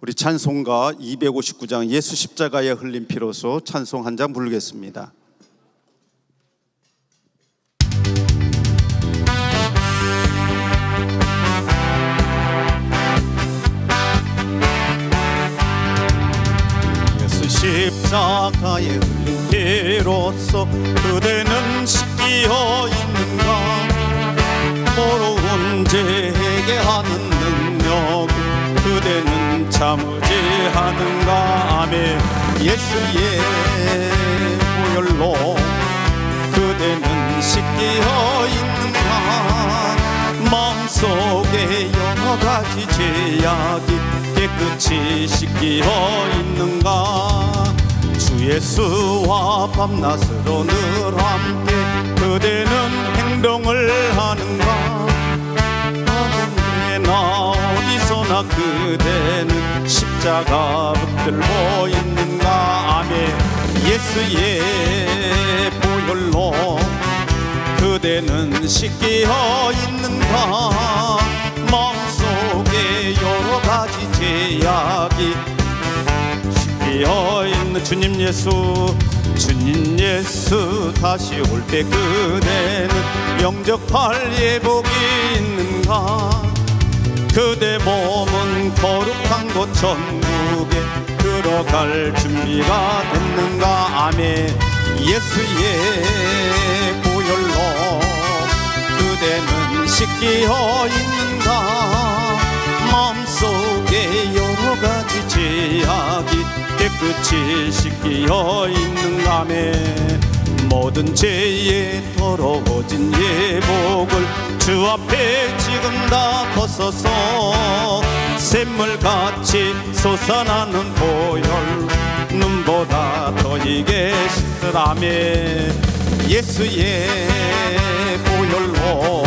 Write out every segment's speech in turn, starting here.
우리 찬송가 259장 예수 십자가에 흘린 피로소 찬송 한 장 부르겠습니다. 예수 십자가에 흘린 피로소 그대는 씻기어 있는가. 모로운 죄게 하는 능력 그대는 참으지 하는가. 아멘. 예수의 보혈로 그대는 씻기어 있는가. 마음속에 여러 가지 죄악이 깨끗이 씻기어 있는가. 주 예수와 밤낮으로 늘 함께 그대는 행동을 하는가. 언제나 어디서나 그대는 십자가 붙들고 있는가. 아멘. 예수의 보혈로 그대는 씻기어 있는가. 마음속에 여러 가지 죄악이 씻기어 있는 주님 예수. 주님 예수 다시 올 때 그대는 영접할 예복이 있는가. 그대 몸은 거룩한 곳 천국에 들어갈 준비가 됐는가. 아멘. 예수의 보혈로 그대는 씻기어 있는가. 마음속에 여러 가지 죄악이 깨끗이 씻기어 있는가. 아멘. 모든 죄에 더러워진 예복을 주 앞에 지금 다 벗어서 샘물같이 솟아나는 보혈 눈보다 더 이게 씻으라며. 예수의 보혈로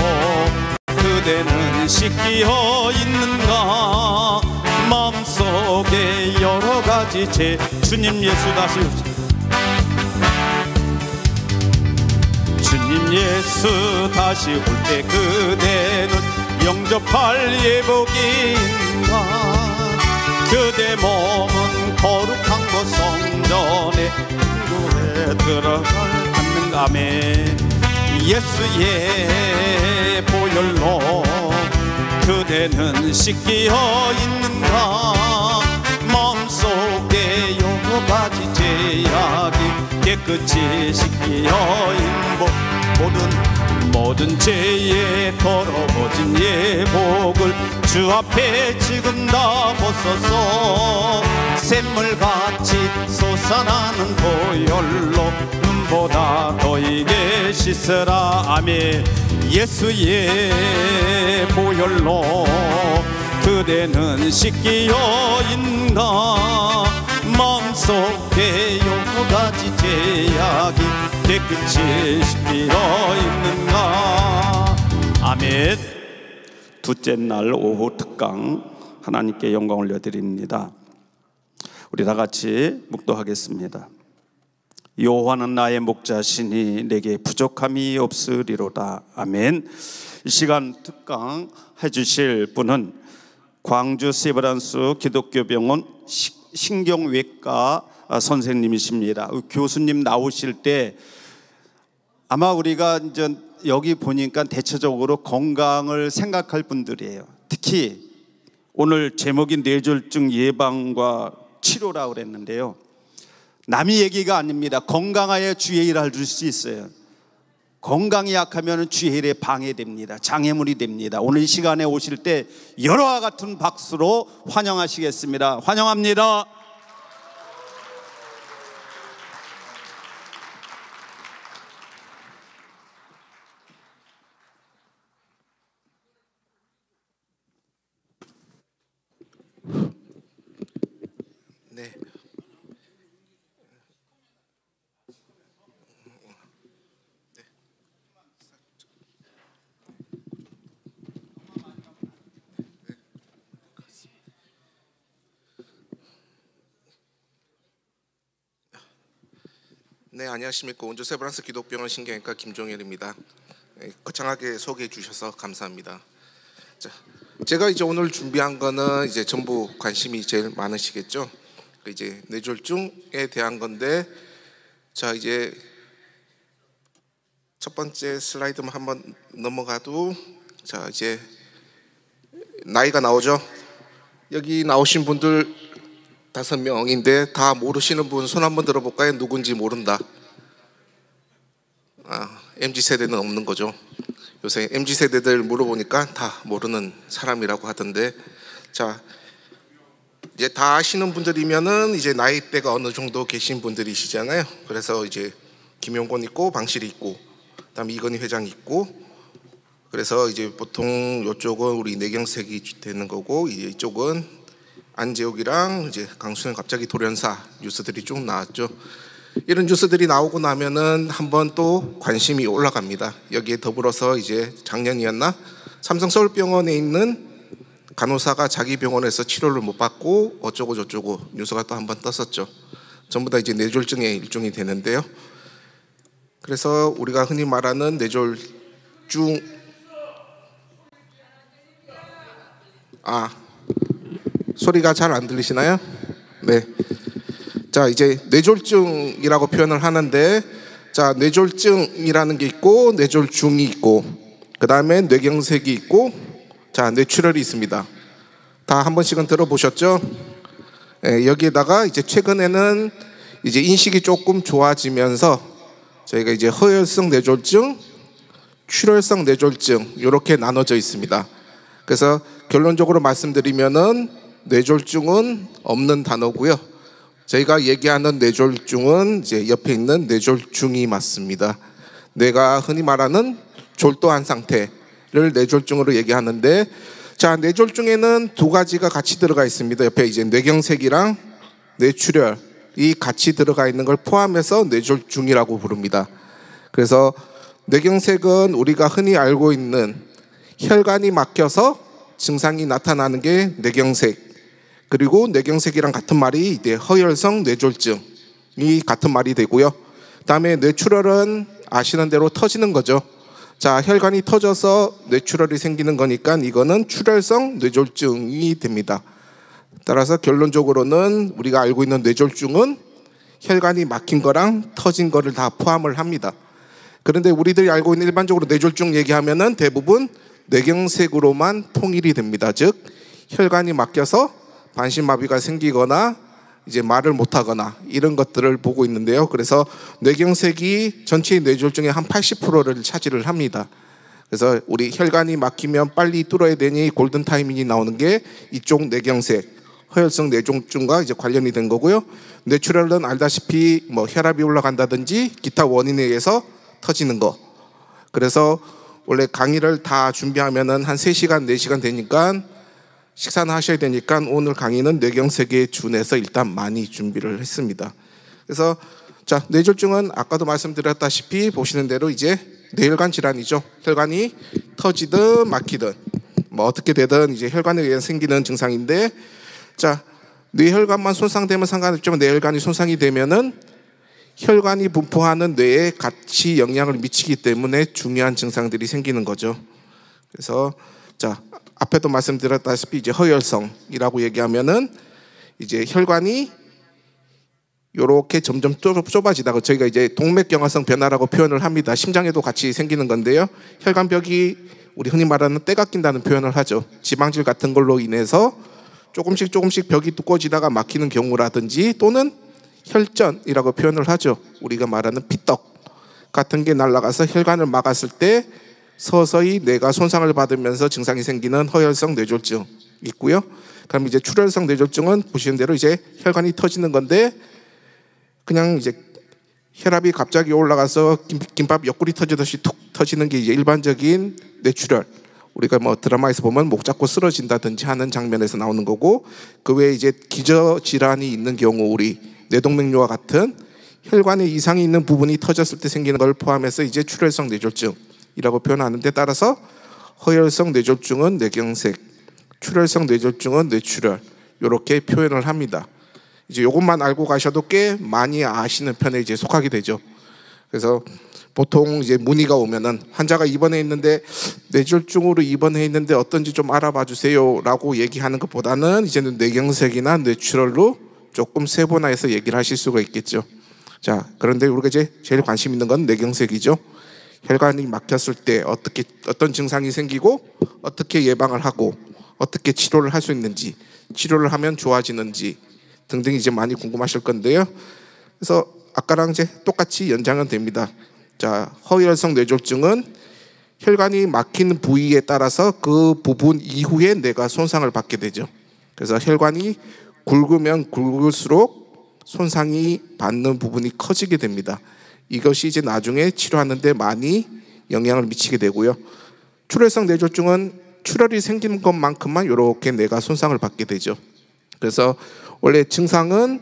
그대는 씻기어 있는가. 마음속에 여러 가지 죄. 주님 예수 다시 주님 예수 다시 올 때 그대는 영접할 예복이 있는가. 그대 몸은 거룩한 곳 성전에 구에 들어갈 않는가. 아멘. 예수의 보혈로 그대는 씻기어 있는가. 마음속에 여러 가지 죄악이 깨끗이 씻기어 있는 모든 죄에 더러워진 예복을 주 앞에 지금 다 벗어서 샘물같이 솟아나는 보혈로 눈보다 더 이게 씻으라. 아멘. 예수의 보혈로 그대는 씻기어 있는가. 마음속에 여러 가지 죄악이 깨끗이 씻기어 있는가. 아멘. 둘째 날 오후 특강 하나님께 영광 올려드립니다. 우리 다 같이 묵도하겠습니다. 여호와는 나의 목자시니 내게 부족함이 없으리로다. 아멘. 이 시간 특강 해주실 분은 광주 세브란스 기독교병원 신경외과 선생님이십니다. 교수님 나오실 때 아마 우리가 이제 여기 보니까 대체적으로 건강을 생각할 분들이에요. 특히 오늘 제목이 뇌졸중 예방과 치료라고 그랬는데요. 남의 얘기가 아닙니다. 건강하여 주의 일을 할 수 있어요. 건강이 약하면 주의 일에 방해됩니다. 장애물이 됩니다. 오늘 이 시간에 오실 때 여러와 같은 박수로 환영하시겠습니다. 환영합니다. 네. 네, 안녕하십니까. 온주 세브란스 기독병원 신경외과 김종현입니다. 거창하게 소개해 주셔서 감사합니다. 자, 제가 이제 오늘 준비한 거는 이제 전부 관심이 제일 많으시겠죠. 이제 뇌졸중에 대한 건데, 자 이제 첫 번째 슬라이드만 한번 넘어가도, 자 이제 나이가 나오죠. 여기 나오신 분들 5명인데 다 모르시는 분 손 한번 들어볼까요? 누군지 모른다. MZ 세대는 없는 거죠. 요새 MZ 세대들 물어보니까 다 모르는 사람이라고 하던데, 자 이제 다 아시는 분들이면은 이제 나이대가 어느 정도 계신 분들이시잖아요. 그래서 이제 김용곤 있고 방실이 있고 그다음에 이건희 회장 있고, 그래서 이제 보통 이쪽은 우리 내경색이 되는 거고, 이쪽은 안재욱이랑 이제 강수현 갑자기 돌연사 뉴스들이 쭉 나왔죠. 이런 뉴스들이 나오고 나면은 한번 또 관심이 올라갑니다. 여기에 더불어서 이제 작년이었나 삼성 서울병원에 있는 간호사가 자기 병원에서 치료를 못 받고 어쩌고 저쩌고 뉴스가 또 한번 떴었죠. 전부 다 이제 뇌졸중의 일종이 되는데요. 그래서 우리가 흔히 말하는 뇌졸중, 소리가 잘 안 들리시나요? 네. 자 이제 뇌졸중이라고 표현을 하는데, 자 뇌졸중이라는 게 있고 뇌졸중이 있고 그 다음에 뇌경색이 있고, 자 뇌출혈이 있습니다. 다 한 번씩은 들어보셨죠? 여기에다가 이제 최근에는 이제 인식이 조금 좋아지면서 저희가 이제 허혈성 뇌졸중, 출혈성 뇌졸중 이렇게 나눠져 있습니다. 그래서 결론적으로 말씀드리면은 뇌졸중은 없는 단어고요. 저희가 얘기하는 뇌졸중은 이제 옆에 있는 뇌졸중이 맞습니다. 뇌가 흔히 말하는 졸도한 상태를 뇌졸중으로 얘기하는데, 자 뇌졸중에는 두 가지가 같이 들어가 있습니다. 옆에 이제 뇌경색이랑 뇌출혈이 같이 들어가 있는 걸 포함해서 뇌졸중이라고 부릅니다. 그래서 뇌경색은 우리가 흔히 알고 있는 혈관이 막혀서 증상이 나타나는 게 뇌경색, 그리고 뇌경색이랑 같은 말이 이제 허혈성 뇌졸중이 같은 말이 되고요. 그다음에 뇌출혈은 아시는 대로 터지는 거죠. 자 혈관이 터져서 뇌출혈이 생기는 거니까 이거는 출혈성 뇌졸중이 됩니다. 따라서 결론적으로는 우리가 알고 있는 뇌졸중은 혈관이 막힌 거랑 터진 거를 다 포함을 합니다. 그런데 우리들이 알고 있는 일반적으로 뇌졸중 얘기하면은 대부분 뇌경색으로만 통일이 됩니다. 즉 혈관이 막혀서 반신마비가 생기거나 이제 말을 못하거나 이런 것들을 보고 있는데요. 그래서 뇌경색이 전체 뇌졸중의 한 80%를 차지를 합니다. 그래서 우리 혈관이 막히면 빨리 뚫어야 되니 골든 타이밍이 나오는 게 이쪽 뇌경색, 허혈성 뇌졸중과 이제 관련이 된 거고요. 뇌출혈은 알다시피 뭐 혈압이 올라간다든지 기타 원인에 의해서 터지는 거. 그래서 원래 강의를 다 준비하면은 한 3시간, 4시간 되니까 식사는 하셔야 되니까 오늘 강의는 뇌경색에 준해서 일단 많이 준비를 했습니다. 그래서 자 뇌졸중은 아까도 말씀드렸다시피 보시는 대로 이제 뇌혈관 질환이죠. 혈관이 터지든 막히든 뭐 어떻게 되든 이제 혈관에 의해 생기는 증상인데, 자 뇌혈관만 손상되면 상관없지만 뇌혈관이 손상이 되면은 혈관이 분포하는 뇌에 같이 영향을 미치기 때문에 중요한 증상들이 생기는 거죠. 그래서 자 앞에도 말씀드렸다시피 이제 허혈성이라고 얘기하면은 이제 혈관이 요렇게 점점 좁아지다가 저희가 이제 동맥경화성 변화라고 표현을 합니다. 심장에도 같이 생기는 건데요. 혈관벽이 우리 흔히 말하는 때가 낀다는 표현을 하죠. 지방질 같은 걸로 인해서 조금씩 벽이 두꺼워지다가 막히는 경우라든지, 또는 혈전이라고 표현을 하죠. 우리가 말하는 피떡 같은 게 날아가서 혈관을 막았을 때 서서히 뇌가 손상을 받으면서 증상이 생기는 허혈성 뇌졸중 있고요. 그럼 이제 출혈성 뇌졸중은 보시는 대로 이제 혈관이 터지는 건데, 그냥 이제 혈압이 갑자기 올라가서 김밥 옆구리 터지듯이 툭 터지는 게 이제 일반적인 뇌출혈. 우리가 뭐 드라마에서 보면 목 잡고 쓰러진다든지 하는 장면에서 나오는 거고, 그 외에 이제 기저 질환이 있는 경우 우리 뇌동맥류와 같은 혈관에 이상이 있는 부분이 터졌을 때 생기는 걸 포함해서 이제 출혈성 뇌졸중이라고 표현하는데, 따라서 허혈성 뇌졸중은 뇌경색, 출혈성 뇌졸중은 뇌출혈 이렇게 표현을 합니다. 이제 이것만 알고 가셔도 꽤 많이 아시는 편에 이제 속하게 되죠. 그래서 보통 이제 문의가 오면은 환자가 입원해 있는데 뇌졸중으로 입원해 있는데 어떤지 좀 알아봐 주세요라고 얘기하는 것보다는 이제는 뇌경색이나 뇌출혈로 조금 세분화해서 얘기를 하실 수가 있겠죠. 자, 그런데 우리가 이제 제일 관심 있는 건 뇌경색이죠. 혈관이 막혔을 때 어떤 증상이 생기고 어떻게 예방을 하고 어떻게 치료를 할 수 있는지, 치료를 하면 좋아지는지 등등 이제 많이 궁금하실 건데요. 그래서 아까랑 이제 똑같이 연장은 됩니다. 자, 허위혈성 뇌졸중은 혈관이 막힌 부위에 따라서 그 부분 이후에 뇌가 손상을 받게 되죠. 그래서 혈관이 굵으면 굵을수록 손상이 받는 부분이 커지게 됩니다. 이것이 이제 나중에 치료하는데 많이 영향을 미치게 되고요. 출혈성 뇌졸중은 출혈이 생기는 것만큼만 이렇게 뇌가 손상을 받게 되죠. 그래서 원래 증상은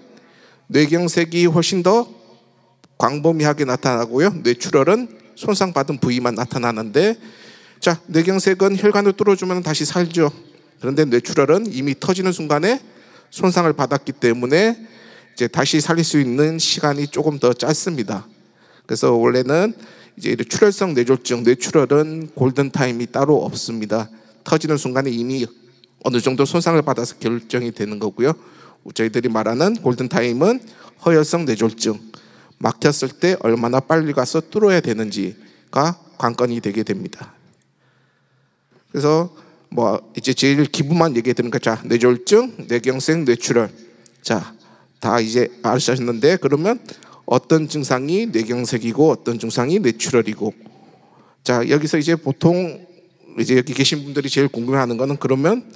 뇌경색이 훨씬 더 광범위하게 나타나고요. 뇌출혈은 손상받은 부위만 나타나는데, 자, 뇌경색은 혈관을 뚫어주면 다시 살죠. 그런데 뇌출혈은 이미 터지는 순간에 손상을 받았기 때문에 이제 다시 살릴 수 있는 시간이 조금 더 짧습니다. 그래서 원래는 이제 출혈성 뇌졸중, 뇌출혈은 골든 타임이 따로 없습니다. 터지는 순간에 이미 어느 정도 손상을 받아서 결정이 되는 거고요. 저희들이 말하는 골든 타임은 허혈성 뇌졸중, 막혔을 때 얼마나 빨리 가서 뚫어야 되는지가 관건이 되게 됩니다. 그래서 뭐 이제 제일 기본만 얘기해 드리는 거, 자, 뇌졸중, 뇌경색, 뇌출혈, 자, 다 이제 아셨는데, 그러면 어떤 증상이 뇌경색이고 어떤 증상이 뇌출혈이고, 자, 여기서 이제 보통 이제 여기 계신 분들이 제일 궁금해하는 거는, 그러면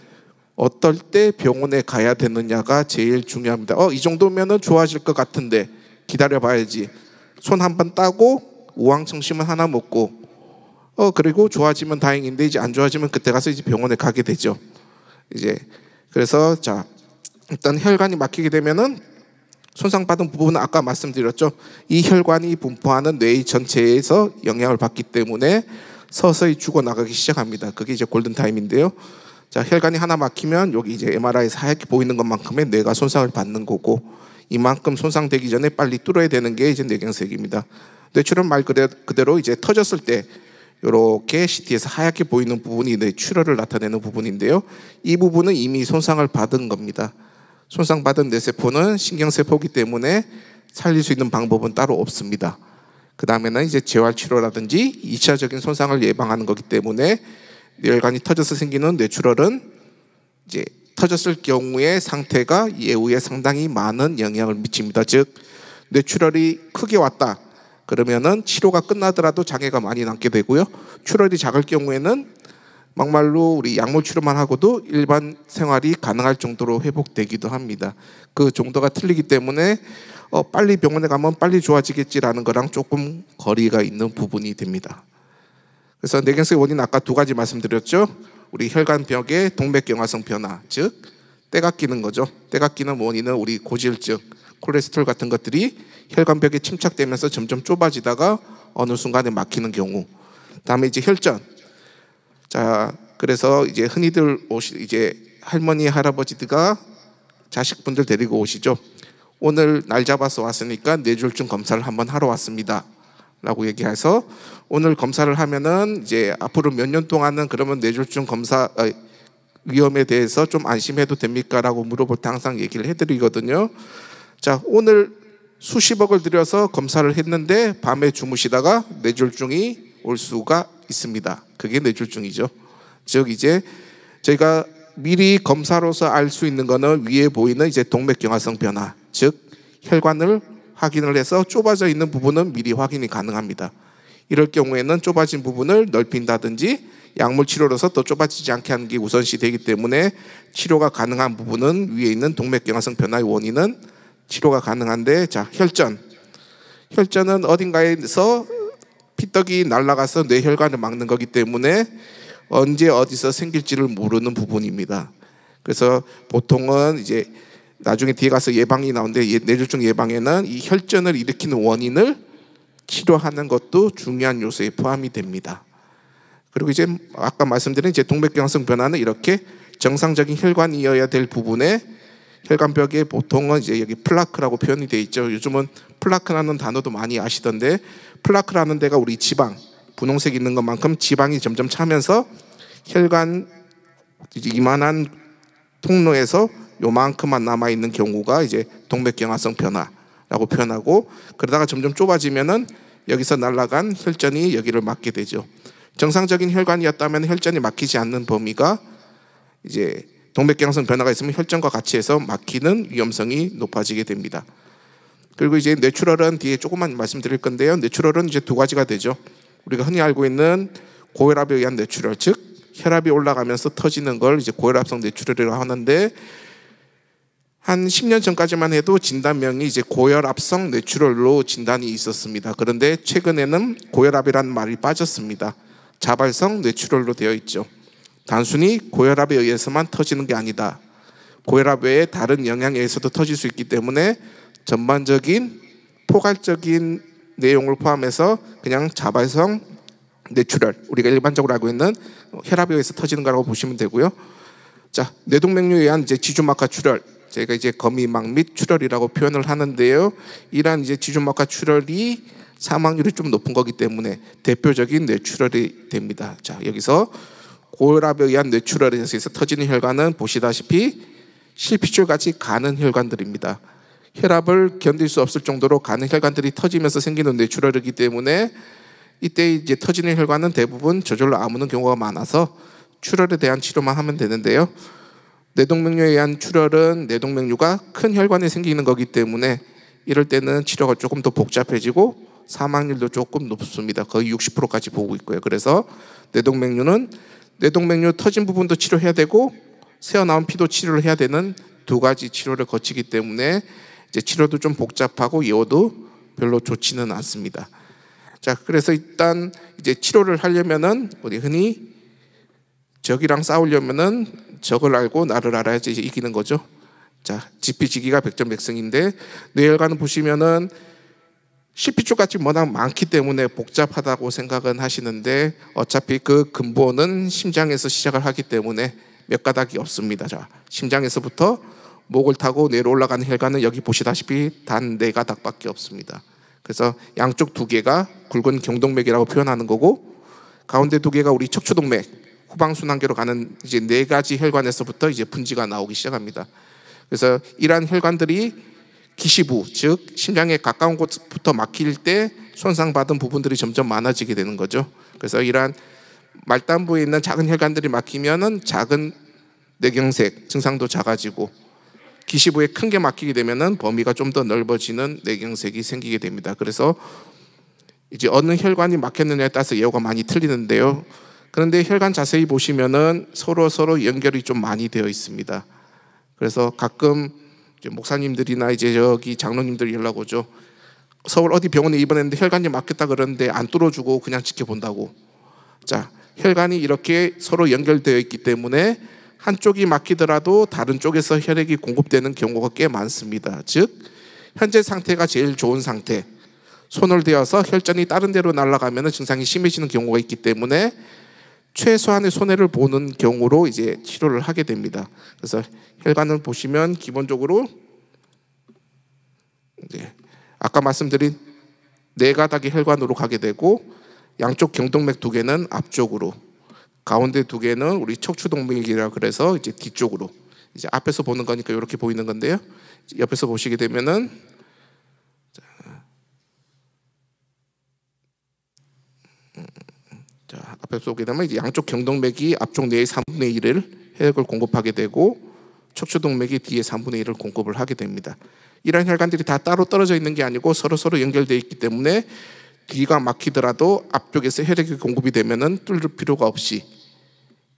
어떨 때 병원에 가야 되느냐가 제일 중요합니다. 이 정도면은 좋아질 것 같은데 기다려 봐야지. 손 한번 따고 우황청심은 하나 먹고 그리고 좋아지면 다행인데 이제 안 좋아지면 그때 가서 이제 병원에 가게 되죠. 이제 그래서 자, 일단 혈관이 막히게 되면은 손상받은 부분은 아까 말씀드렸죠. 이 혈관이 분포하는 뇌 전체에서 영향을 받기 때문에 서서히 죽어나가기 시작합니다. 그게 이제 골든타임인데요. 자, 혈관이 하나 막히면 여기 이제 MRI에서 하얗게 보이는 것만큼의 뇌가 손상을 받는 거고, 이만큼 손상되기 전에 빨리 뚫어야 되는 게 이제 뇌경색입니다. 뇌출혈 말 그대로 이제 터졌을 때 이렇게 CT에서 하얗게 보이는 부분이 뇌출혈을 나타내는 부분인데요. 이 부분은 이미 손상을 받은 겁니다. 손상받은 뇌세포는 신경세포이기 때문에 살릴 수 있는 방법은 따로 없습니다. 그 다음에는 이제 재활치료라든지 2차적인 손상을 예방하는 거기 때문에 뇌혈관이 터져서 생기는 뇌출혈은 이제 터졌을 경우의 상태가 예후에 상당히 많은 영향을 미칩니다. 즉, 뇌출혈이 크게 왔다 그러면은 치료가 끝나더라도 장애가 많이 남게 되고요. 출혈이 작을 경우에는 막말로 우리 약물 치료만 하고도 일반 생활이 가능할 정도로 회복되기도 합니다. 그 정도가 틀리기 때문에 빨리 병원에 가면 빨리 좋아지겠지라는 거랑 조금 거리가 있는 부분이 됩니다. 그래서 뇌경색의 원인 아까 두 가지 말씀드렸죠. 우리 혈관벽의 동맥경화성 변화, 즉 때가 끼는 거죠. 때가 끼는 원인은 우리 고지혈증, 콜레스테롤 같은 것들이 혈관벽에 침착되면서 점점 좁아지다가 어느 순간에 막히는 경우. 다음에 이제 혈전. 자, 그래서 이제 흔히들 이제 할머니 할아버지들가 자식분들 데리고 오시죠. 오늘 날 잡아서 왔으니까 뇌졸중 검사를 한번 하러 왔습니다 라고 얘기해서 오늘 검사를 하면은 이제 앞으로 몇 년 동안은 그러면 뇌졸중 검사 위험에 대해서 좀 안심해도 됩니까? 라고 물어볼 때 항상 얘기를 해드리거든요. 자, 오늘 수십억을 들여서 검사를 했는데 밤에 주무시다가 뇌졸중이 올 수가 있습니다. 그게 뇌졸중이죠. 즉 이제 저희가 미리 검사로서 알 수 있는 거는 위에 보이는 이제 동맥경화성 변화, 즉 혈관을 확인을 해서 좁아져 있는 부분은 미리 확인이 가능합니다. 이럴 경우에는 좁아진 부분을 넓힌다든지 약물 치료로서 더 좁아지지 않게 하는 게 우선시 되기 때문에 치료가 가능한 부분은 위에 있는 동맥경화성 변화의 원인은 치료가 가능한데, 자, 혈전은 어딘가에서 피떡이 날아가서 뇌혈관을 막는 거기 때문에 언제 어디서 생길지를 모르는 부분입니다. 그래서 보통은 이제 나중에 뒤에 가서 예방이 나오는데 뇌졸중 예방에는 이 혈전을 일으키는 원인을 치료하는 것도 중요한 요소에 포함이 됩니다. 그리고 이제 아까 말씀드린 이제 동맥경화성 변화는 이렇게 정상적인 혈관이어야 될 부분에 혈관벽에 보통은 이제 여기 플라크라고 표현이 되어 있죠. 요즘은 플라크라는 단어도 많이 아시던데 플라크라는 데가 우리 지방, 분홍색 있는 것만큼 지방이 점점 차면서 혈관 이만한 통로에서 요만큼만 남아 있는 경우가 이제 동맥경화성 변화라고 표현하고, 그러다가 점점 좁아지면은 여기서 날아간 혈전이 여기를 막게 되죠. 정상적인 혈관이었다면 혈전이 막히지 않는 범위가 이제 동맥경화성 변화가 있으면 혈전과 같이 해서 막히는 위험성이 높아지게 됩니다. 그리고 이제 뇌출혈은 뒤에 조금만 말씀드릴 건데요. 뇌출혈은 이제 두 가지가 되죠. 우리가 흔히 알고 있는 고혈압에 의한 뇌출혈, 즉 혈압이 올라가면서 터지는 걸 이제 고혈압성 뇌출혈이라고 하는데, 한 10년 전까지만 해도 진단명이 이제 고혈압성 뇌출혈로 진단이 있었습니다. 그런데 최근에는 고혈압이라는 말이 빠졌습니다. 자발성 뇌출혈로 되어 있죠. 단순히 고혈압에 의해서만 터지는 게 아니다. 고혈압 외에 다른 영향에 의해서도 터질 수 있기 때문에 전반적인 포괄적인 내용을 포함해서 그냥 자발성 뇌출혈, 우리가 일반적으로 알고 있는 혈압에 의해서 터지는 거라고 보시면 되고요. 자, 뇌동맥류에 의한 이제 지주막하 출혈, 저희가 이제 거미막 및 출혈이라고 표현을 하는데요. 이러한 이제 지주막하 출혈이 사망률이 좀 높은 거기 때문에 대표적인 뇌출혈이 됩니다. 자, 여기서 고혈압에 의한 뇌출혈에 의해서 터지는 혈관은 보시다시피 실핏줄같이 가는 혈관들입니다. 혈압을 견딜 수 없을 정도로 가는 혈관들이 터지면서 생기는 뇌출혈이기 때문에 이때 이제 터지는 혈관은 대부분 저절로 아무는 경우가 많아서 출혈에 대한 치료만 하면 되는데요. 뇌동맥류에 의한 출혈은 뇌동맥류가 큰 혈관에 생기는 거기 때문에 이럴 때는 치료가 조금 더 복잡해지고 사망률도 조금 높습니다. 거의 60%까지 보고 있고요. 그래서 뇌동맥류는 뇌동맥류 터진 부분도 치료해야 되고 새어나온 피도 치료를 해야 되는 두 가지 치료를 거치기 때문에 이제 치료도 좀 복잡하고 예후도 별로 좋지는 않습니다. 자, 그래서 일단 이제 치료를 하려면은 우리 흔히 적이랑 싸우려면은 적을 알고 나를 알아야지 이제 이기는 거죠. 자, 지피지기가 백전백승인데 뇌혈관을 보시면은 실핏줄같이 워낙 많기 때문에 복잡하다고 생각은 하시는데 어차피 그 근본은 심장에서 시작을 하기 때문에 몇 가닥이 없습니다. 자, 심장에서부터 목을 타고 뇌로 올라가는 혈관은 여기 보시다시피 단 4가닥밖에 없습니다. 그래서 양쪽 2개가 굵은 경동맥이라고 표현하는 거고, 가운데 2개가 우리 척추동맥, 후방순환계로 가는 이제 4가지 혈관에서부터 이제 분지가 나오기 시작합니다. 그래서 이러한 혈관들이 기시부, 즉 심장에 가까운 곳부터 막힐 때 손상받은 부분들이 점점 많아지게 되는 거죠. 그래서 이러한 말단부에 있는 작은 혈관들이 막히면은 작은 뇌경색 증상도 작아지고, 기시부에 큰 게 막히게 되면은 범위가 좀 더 넓어지는 뇌경색이 생기게 됩니다. 그래서 이제 어느 혈관이 막혔느냐에 따라서 예후가 많이 틀리는데요. 그런데 혈관 자세히 보시면은 서로 연결이 좀 많이 되어 있습니다. 그래서 가끔 이제 목사님들이나 이제 여기 장로님들이 연락 오죠. 서울 어디 병원에 입원했는데 혈관이 막혔다 그러는데 안 뚫어주고 그냥 지켜본다고. 자, 혈관이 이렇게 서로 연결되어 있기 때문에 한쪽이 막히더라도 다른 쪽에서 혈액이 공급되는 경우가 꽤 많습니다. 즉 현재 상태가 제일 좋은 상태, 손을 대어서 혈전이 다른 데로 날아가면 증상이 심해지는 경우가 있기 때문에 최소한의 손해를 보는 경우로 이제 치료를 하게 됩니다. 그래서 혈관을 보시면 기본적으로 이제 아까 말씀드린 4가닥의 혈관으로 가게 되고, 양쪽 경동맥 2개는 앞쪽으로, 가운데 2개는 우리 척추동맥이라 그래서 이제 뒤쪽으로, 이제 앞에서 보는 거니까 이렇게 보이는 건데요. 옆에서 보시게 되면은 자, 앞에서 보게 되면 이제 양쪽 경동맥이 앞쪽 뇌의 3분의 1을 혈액을 공급하게 되고 척추동맥이 뒤에 3분의 1을 공급을 하게 됩니다. 이런 혈관들이 다 따로 떨어져 있는 게 아니고 서로 연결되어 있기 때문에 뒤가 막히더라도 앞쪽에서 혈액이 공급이 되면은 뚫을 필요가 없이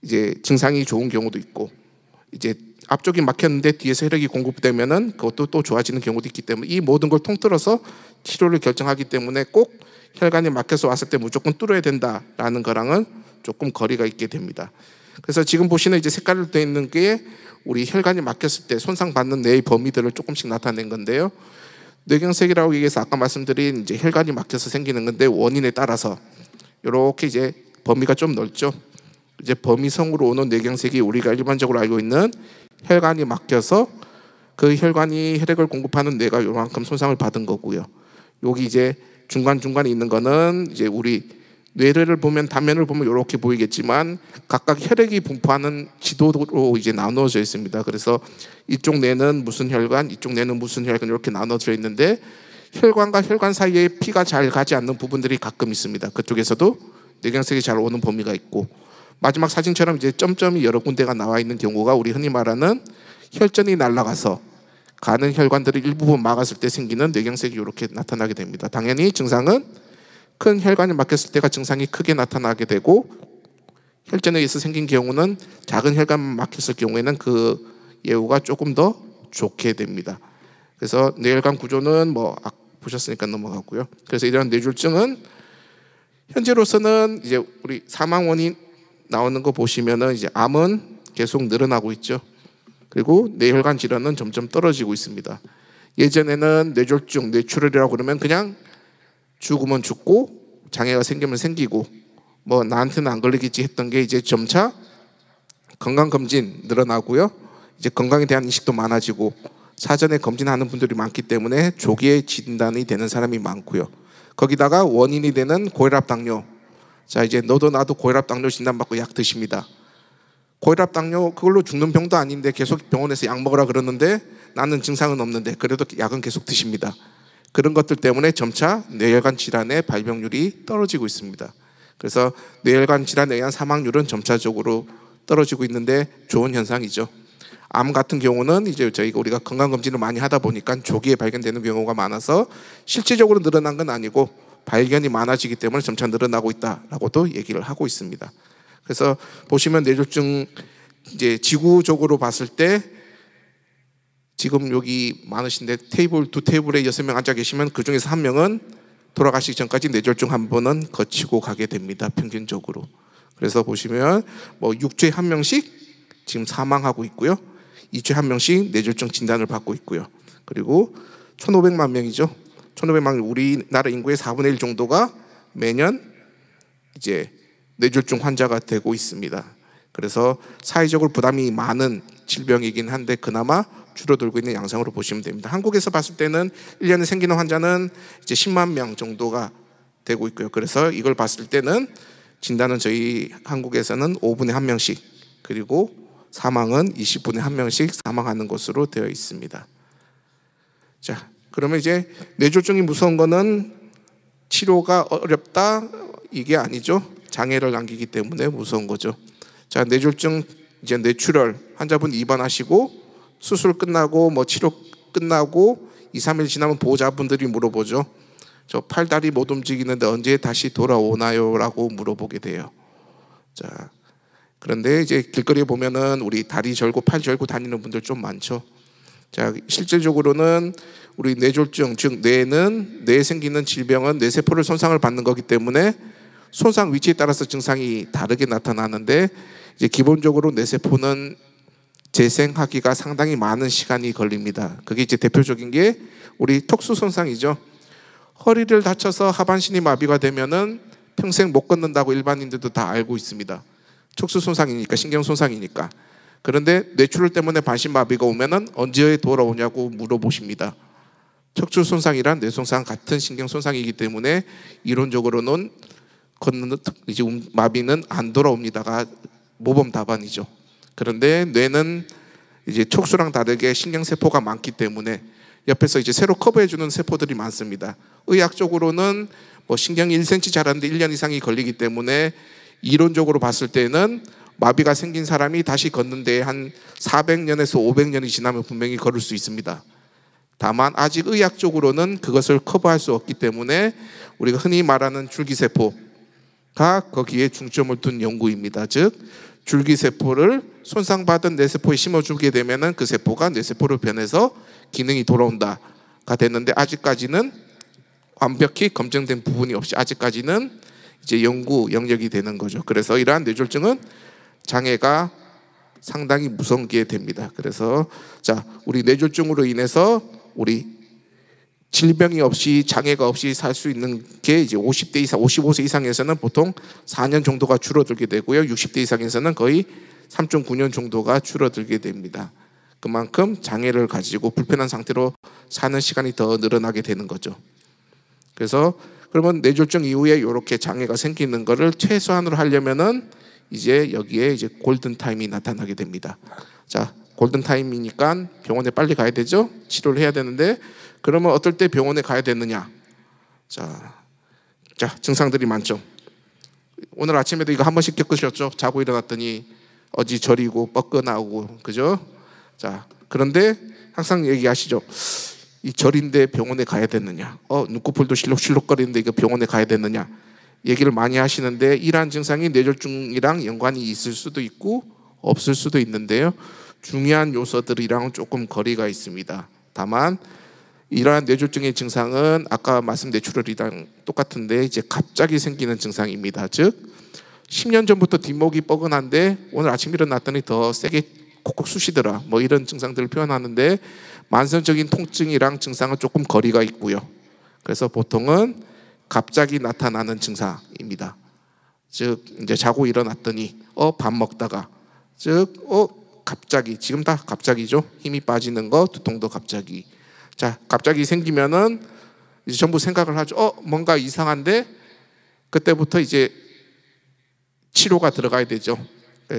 이제 증상이 좋은 경우도 있고, 이제 앞쪽이 막혔는데 뒤에서 혈액이 공급되면은 그것도 또 좋아지는 경우도 있기 때문에 이 모든 걸 통틀어서 치료를 결정하기 때문에 꼭 혈관이 막혀서 왔을 때 무조건 뚫어야 된다라는 거랑은 조금 거리가 있게 됩니다. 그래서 지금 보시는 이제 색깔로 되어 있는 게 우리 혈관이 막혔을 때 손상받는 뇌의 범위들을 조금씩 나타낸 건데요. 뇌경색이라고 얘기해서 아까 말씀드린 이제 혈관이 막혀서 생기는 건데, 원인에 따라서 이렇게 이제 범위가 좀 넓죠. 이제 범위성으로 오는 뇌경색이 우리가 일반적으로 알고 있는 혈관이 막혀서 그 혈관이 혈액을 공급하는 뇌가 요만큼 손상을 받은 거고요. 여기 이제 중간중간에 있는 거는 이제 우리 뇌를 보면 단면을 보면 이렇게 보이겠지만 각각 혈액이 분포하는 지도로 이제 나누어져 있습니다. 그래서 이쪽 뇌는 무슨 혈관, 이쪽 뇌는 무슨 혈관 이렇게 나눠져 있는데 혈관과 혈관 사이에 피가 잘 가지 않는 부분들이 가끔 있습니다. 그쪽에서도 뇌경색이 잘 오는 범위가 있고 마지막 사진처럼 이제 점점이 여러 군데가 나와 있는 경우가 우리 흔히 말하는 혈전이 날아가서 가는 혈관들을 일부분 막았을 때 생기는 뇌경색이 이렇게 나타나게 됩니다. 당연히 증상은 큰 혈관이 막혔을 때가 증상이 크게 나타나게 되고 혈전에 의해서 생긴 경우는 작은 혈관만 막혔을 경우에는 그 예후가 조금 더 좋게 됩니다. 그래서 뇌혈관 구조는 뭐 보셨으니까 넘어가고요. 그래서 이런 뇌졸중은 현재로서는 이제 우리 사망 원인 나오는 거 보시면은 이제 암은 계속 늘어나고 있죠. 그리고 뇌혈관 질환은 점점 떨어지고 있습니다. 예전에는 뇌졸중, 뇌출혈이라고 그러면 그냥 죽으면 죽고 장애가 생기면 생기고 뭐 나한테는 안 걸리겠지 했던 게 이제 점차 건강검진 늘어나고요. 이제 건강에 대한 인식도 많아지고 사전에 검진하는 분들이 많기 때문에 조기에 진단이 되는 사람이 많고요. 거기다가 원인이 되는 고혈압 당뇨. 자, 이제 너도 나도 고혈압 당뇨 진단받고 약 드십니다. 고혈압 당뇨 그걸로 죽는 병도 아닌데 계속 병원에서 약 먹으라 그러는데 나는 증상은 없는데 그래도 약은 계속 드십니다. 그런 것들 때문에 점차 뇌혈관 질환의 발병률이 떨어지고 있습니다. 그래서 뇌혈관 질환에 의한 사망률은 점차적으로 떨어지고 있는데 좋은 현상이죠. 암 같은 경우는 이제 우리가 건강검진을 많이 하다 보니까 조기에 발견되는 경우가 많아서 실질적으로 늘어난 건 아니고 발견이 많아지기 때문에 점차 늘어나고 있다라고도 얘기를 하고 있습니다. 그래서 보시면 뇌졸중 이제 지구적으로 봤을 때 지금 여기 많으신데 두 테이블에 6명 앉아 계시면 그 중에서 한 명은 돌아가시기 전까지 뇌졸중 한 번은 거치고 가게 됩니다. 평균적으로. 그래서 보시면 뭐 6주에 한 명씩 지금 사망하고 있고요. 2주에 한 명씩 뇌졸중 진단을 받고 있고요. 그리고 1,500만 명이죠. 1,500만 명, 우리나라 인구의 4분의 1 정도가 매년 이제 뇌졸중 환자가 되고 있습니다. 그래서 사회적으로 부담이 많은 질병이긴 한데 그나마 줄어들고 있는 양상으로 보시면 됩니다. 한국에서 봤을 때는 1년에 생기는 환자는 이제 10만 명 정도가 되고 있고요. 그래서 이걸 봤을 때는 진단은 저희 한국에서는 5분에 한 명씩 그리고 사망은 20분에 한 명씩 사망하는 것으로 되어 있습니다. 자, 그러면 이제 뇌졸중이 무서운 거는 치료가 어렵다 이게 아니죠. 장애를 남기기 때문에 무서운 거죠. 자, 뇌졸중 이제 뇌출혈 환자분 입원하시고 수술 끝나고 뭐 치료 끝나고 2, 3일 지나면 보호자분들이 물어보죠. 저 팔다리 못 움직이는데 언제 다시 돌아오나요? 라고 물어보게 돼요. 자, 그런데 이제 길거리에 보면은 우리 다리 절고 팔 절고 다니는 분들 좀 많죠. 자, 실질적으로는 우리 뇌졸중, 즉 뇌에 생기는 질병은 뇌세포를 손상을 받는 거기 때문에 손상 위치에 따라서 증상이 다르게 나타나는데 이제 기본적으로 뇌세포는 재생하기가 상당히 많은 시간이 걸립니다. 그게 이제 대표적인 게 우리 턱수 손상이죠. 허리를 다쳐서 하반신이 마비가 되면은 평생 못 걷는다고 일반인들도 다 알고 있습니다. 척수 손상이니까, 신경 손상이니까. 그런데 뇌출혈 때문에 반신 마비가 오면은 언제 돌아오냐고 물어보십니다. 척추 손상이란 뇌 손상 같은 신경 손상이기 때문에 이론적으로는 걷는 이제 마비는 안 돌아옵니다가 모범 답안이죠. 그런데 뇌는 이제 척수랑 다르게 신경 세포가 많기 때문에 옆에서 이제 새로 커버해 주는 세포들이 많습니다. 의학적으로는 뭐 신경이 1cm 자라는데 1년 이상이 걸리기 때문에 이론적으로 봤을 때는 마비가 생긴 사람이 다시 걷는데 한 400년에서 500년이 지나면 분명히 걸을 수 있습니다. 다만 아직 의학적으로는 그것을 커버할 수 없기 때문에 우리가 흔히 말하는 줄기세포가 거기에 중점을 둔 연구입니다. 즉 줄기세포를 손상받은 뇌세포에 심어주게 되면 그 세포가 뇌세포로 변해서 기능이 돌아온다가 됐는데 아직까지는 완벽히 검증된 부분이 없이 아직까지는 이제 연구 영역이 되는 거죠. 그래서 이러한 뇌졸중은 장애가 상당히 무서운 게 됩니다. 그래서 자, 우리 뇌졸중으로 인해서 우리 질병이 없이 장애가 없이 살 수 있는 게 이제 50대 이상, 55세 이상에서는 보통 4년 정도가 줄어들게 되고요. 60대 이상에서는 거의 3.9년 정도가 줄어들게 됩니다. 그만큼 장애를 가지고 불편한 상태로 사는 시간이 더 늘어나게 되는 거죠. 그래서 그러면 뇌졸중 이후에 이렇게 장애가 생기는 거를 최소한으로 하려면은 이제 여기에 이제 골든 타임이 나타나게 됩니다. 자, 골든 타임이니까 병원에 빨리 가야 되죠. 치료를 해야 되는데 그러면 어떨 때 병원에 가야 되느냐? 자, 증상들이 많죠. 오늘 아침에도 이거 한 번씩 겪으셨죠? 자고 일어났더니 어지 저리고 뻐근하고, 그죠? 자, 그런데 항상 얘기하시죠. 이 절인데 병원에 가야 되느냐? 눈꺼풀도 실룩실룩거리는데 이거 병원에 가야 되느냐? 얘기를 많이 하시는데 이러한 증상이 뇌졸중이랑 연관이 있을 수도 있고 없을 수도 있는데요. 중요한 요소들이랑 조금 거리가 있습니다. 다만 이러한 뇌졸중의 증상은 아까 말씀 뇌출혈이랑 똑같은데 이제 갑자기 생기는 증상입니다. 즉 10년 전부터 뒷목이 뻐근한데 오늘 아침 일어났더니 더 세게 콕콕 쑤시더라, 뭐 이런 증상들을 표현하는데 만성적인 통증이랑 증상은 조금 거리가 있고요. 그래서 보통은 갑자기 나타나는 증상입니다. 즉 이제 자고 일어났더니 밥 먹다가 갑자기, 지금 다 갑자기죠. 힘이 빠지는 거, 두통도 갑자기. 자, 갑자기 생기면은 이제 전부 생각을 하죠. 뭔가 이상한데 그때부터 이제 치료가 들어가야 되죠.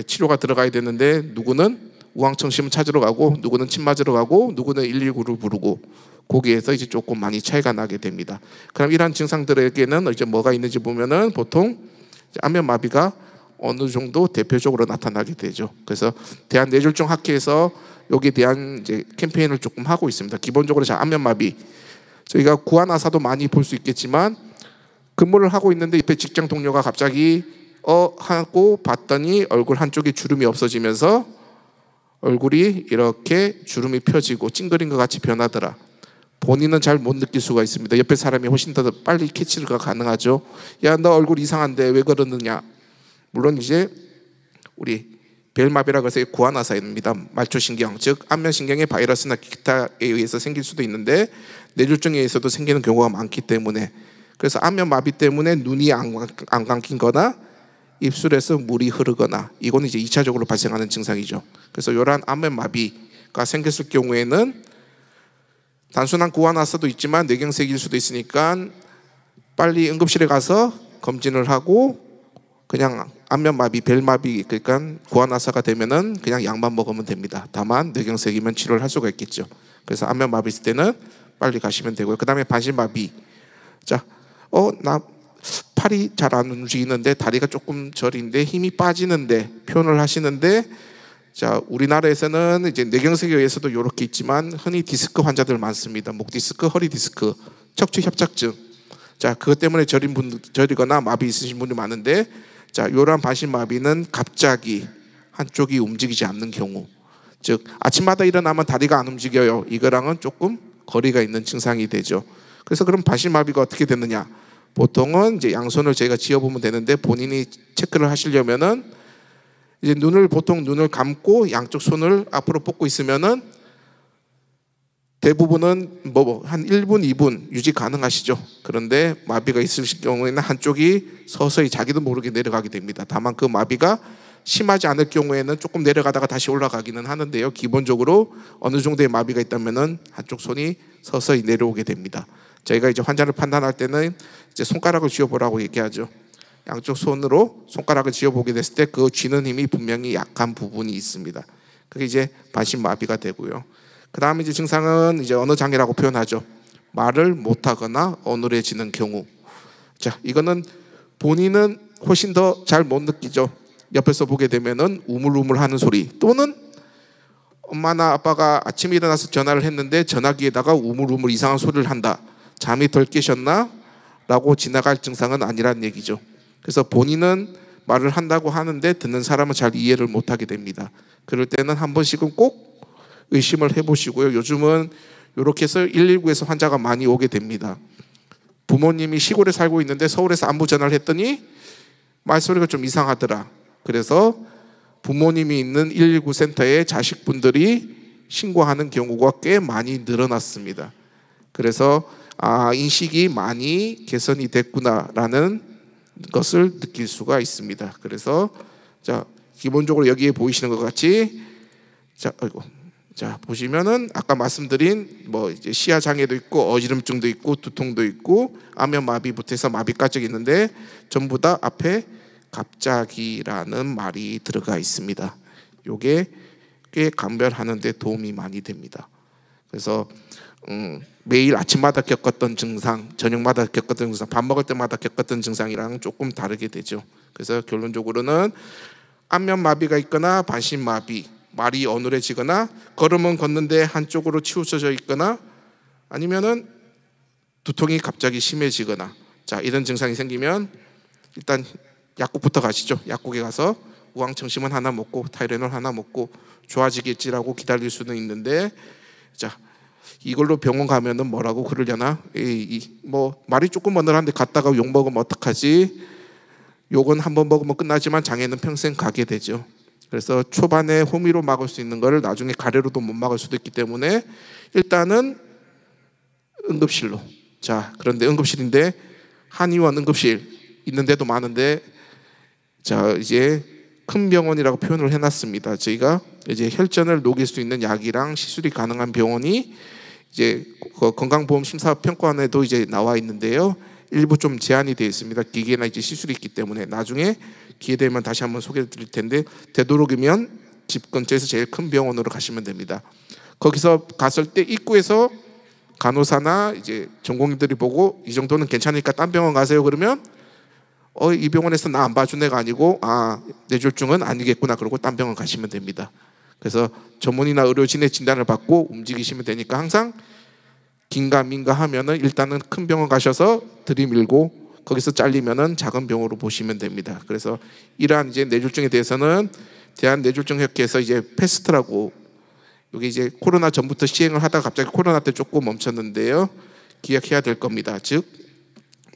치료가 들어가야 되는데 누구는 우황청심 찾으러 가고 누구는 침 맞으러 가고 누구는 119를 부르고 거기에서 이제 조금 많이 차이가 나게 됩니다. 그럼 이러한 증상들에게는 이제 뭐가 있는지 보면은 보통 안면마비가 어느 정도 대표적으로 나타나게 되죠. 그래서 대한뇌졸중학회에서 여기에 대한 이제 캠페인을 조금 하고 있습니다. 기본적으로 안면마비 저희가 구안아사도 많이 볼 수 있겠지만 근무를 하고 있는데 옆에 직장 동료가 갑자기 하고 봤더니 얼굴 한쪽에 주름이 없어지면서 얼굴이 이렇게 주름이 펴지고 찡그린 것 같이 변하더라. 본인은 잘 못 느낄 수가 있습니다. 옆에 사람이 훨씬 더 빨리 캐치가 가능하죠. 야, 너 얼굴 이상한데 왜 그러느냐. 물론 이제 우리 벨마비라고 해서 구안아사입니다. 말초신경, 즉 안면신경의 바이러스나 기타에 의해서 생길 수도 있는데 뇌졸중에 의해서도 생기는 경우가 많기 때문에, 그래서 안면마비 때문에 눈이 안 감기거나 입술에서 물이 흐르거나 이거는 이제 2차적으로 발생하는 증상이죠. 그래서 이러한 안면마비가 생겼을 경우에는 단순한 구안아사도 있지만 뇌경색일 수도 있으니까 빨리 응급실에 가서 검진을 하고 그냥 안면마비, 벨마비, 그러니까 구안아사가 되면은 그냥 약만 먹으면 됩니다. 다만 뇌경색이면 치료를 할 수가 있겠죠. 그래서 안면마비 있을 때는 빨리 가시면 되고요. 그 다음에 반신마비. 자, 나 팔이 잘 안 움직이는데 다리가 조금 저린데 힘이 빠지는데 표현을 하시는데, 자, 우리나라에서는 이제 뇌경색에 의해서도 이렇게 있지만 흔히 디스크 환자들 많습니다. 목 디스크, 허리 디스크, 척추 협착증. 자, 그것 때문에 저리거나 마비 있으신 분이 많은데, 자, 이러한 반신마비는 갑자기 한쪽이 움직이지 않는 경우, 즉 아침마다 일어나면 다리가 안 움직여요. 이거랑은 조금 거리가 있는 증상이 되죠. 그래서 그럼 반신마비가 어떻게 되느냐? 보통은 이제 양손을 저희가 지어보면 되는데 본인이 체크를 하시려면은 이제 보통 눈을 감고 양쪽 손을 앞으로 뻗고 있으면은 대부분은 한 1분, 2분 유지 가능하시죠. 그런데 마비가 있을 경우에는 한쪽이 서서히 자기도 모르게 내려가게 됩니다. 다만 그 마비가 심하지 않을 경우에는 조금 내려가다가 다시 올라가기는 하는데요. 기본적으로 어느 정도의 마비가 있다면은 한쪽 손이 서서히 내려오게 됩니다. 저희가 이제 환자를 판단할 때는 이제 손가락을 쥐어보라고 얘기하죠. 양쪽 손으로 손가락을 쥐어보게 됐을 때 그 쥐는 힘이 분명히 약한 부분이 있습니다. 그게 이제 반신마비가 되고요. 그 다음에 이제 증상은 이제 언어 장애라고 표현하죠. 말을 못하거나 어눌해지는 경우. 자, 이거는 본인은 훨씬 더 잘 못 느끼죠. 옆에서 보게 되면은 우물우물하는 소리, 또는 엄마나 아빠가 아침에 일어나서 전화를 했는데 전화기에다가 우물우물 이상한 소리를 한다. 잠이 덜 깨셨나? 라고 지나갈 증상은 아니란 얘기죠. 그래서 본인은 말을 한다고 하는데 듣는 사람은 잘 이해를 못하게 됩니다. 그럴 때는 한 번씩은 꼭 의심을 해보시고요. 요즘은 이렇게 해서 119에서 환자가 많이 오게 됩니다. 부모님이 시골에 살고 있는데 서울에서 안부 전화를 했더니 말소리가 좀 이상하더라. 그래서 부모님이 있는 119 센터에 자식분들이 신고하는 경우가 꽤 많이 늘어났습니다. 그래서 인식이 많이 개선이 됐구나라는 것을 느낄 수가 있습니다. 그래서 자, 기본적으로 여기에 보이시는 것 같이, 자, 자, 보시면은 아까 말씀드린 뭐 이제 시야 장애도 있고 어지럼증도 있고 두통도 있고 안면마비부터 해서 마비까지 있는데 전부 다 앞에 갑자기라는 말이 들어가 있습니다. 요게 꽤 감별하는 데 도움이 많이 됩니다. 그래서 매일 아침마다 겪었던 증상, 저녁마다 겪었던 증상, 밥 먹을 때마다 겪었던 증상이랑 조금 다르게 되죠. 그래서 결론적으로는 안면마비가 있거나 반신마비, 말이 어눌해지거나 걸으면 걷는데 한쪽으로 치우쳐져 있거나 아니면은 두통이 갑자기 심해지거나, 자, 이런 증상이 생기면 일단 약국부터 가시죠. 약국에 가서 우황청심원 하나 먹고 타이레놀 하나 먹고 좋아지겠지라고 기다릴 수는 있는데, 자, 이걸로 병원 가면은 뭐라고 그러려나? 뭐 말이 조금 어눌한데 갔다가 욕 먹으면 어떡하지? 욕은 한번 먹으면 끝나지만 장애는 평생 가게 되죠. 그래서 초반에 호미로 막을 수 있는 거를 나중에 가래로도 못 막을 수도 있기 때문에 일단은 응급실로. 자, 그런데 응급실인데 한의원 응급실 있는 데도 많은데, 자, 이제 큰 병원이라고 표현을 해놨습니다. 저희가 이제 혈전을 녹일 수 있는 약이랑 시술이 가능한 병원이 이제 건강보험 심사평가원에도 이제 나와 있는데요. 일부 좀 제한이 되어 있습니다. 기계나 이제 시술이 있기 때문에 나중에 기회 되면 다시 한번 소개해 드릴 텐데, 되도록이면 집 근처에서 제일 큰 병원으로 가시면 됩니다. 거기서 갔을 때 입구에서 간호사나 이제 전공의들이 보고 이 정도는 괜찮으니까 딴 병원 가세요 그러면 이 병원에서 나 안 봐준 애가 아니고 뇌졸중은 아니겠구나 그러고 딴 병원 가시면 됩니다. 그래서 전문의나 의료진의 진단을 받고 움직이시면 되니까 항상 긴가민가 하면은 일단은 큰 병원 가셔서 들이밀고 거기서 잘리면은 작은 병원으로 보시면 됩니다. 그래서 이러한 이제 뇌졸중에 대해서는 대한뇌졸중협회에서 이제 패스트라고, 이게 이제 코로나 전부터 시행을 하다가 갑자기 코로나 때 조금 멈췄는데요. 기억해야 될 겁니다. 즉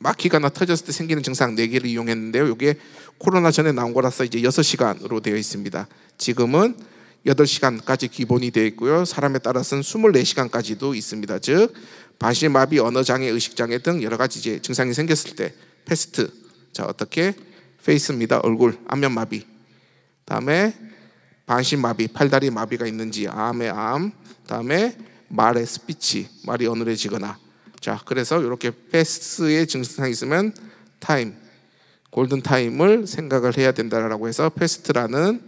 막히거나 터졌을 때 생기는 증상 4개를 이용했는데요. 이게 코로나 전에 나온 거라서 이제 6시간으로 되어 있습니다. 지금은 8시간까지 기본이 되어 있고요. 사람에 따라서는 24시간까지도 있습니다. 즉 반신마비, 언어장애, 의식장애 등 여러 가지 이제 증상이 생겼을 때 패스트. 자, 어떻게? 페이스입니다. 얼굴, 안면마비. 다음에 반신마비, 팔다리 마비가 있는지 암의 암. 다음에 말의 스피치, 말이 어눌해지거나. 자, 그래서 이렇게 패스트의 증상이 있으면 타임, 골든 타임을 생각을 해야 된다라고 해서 패스트라는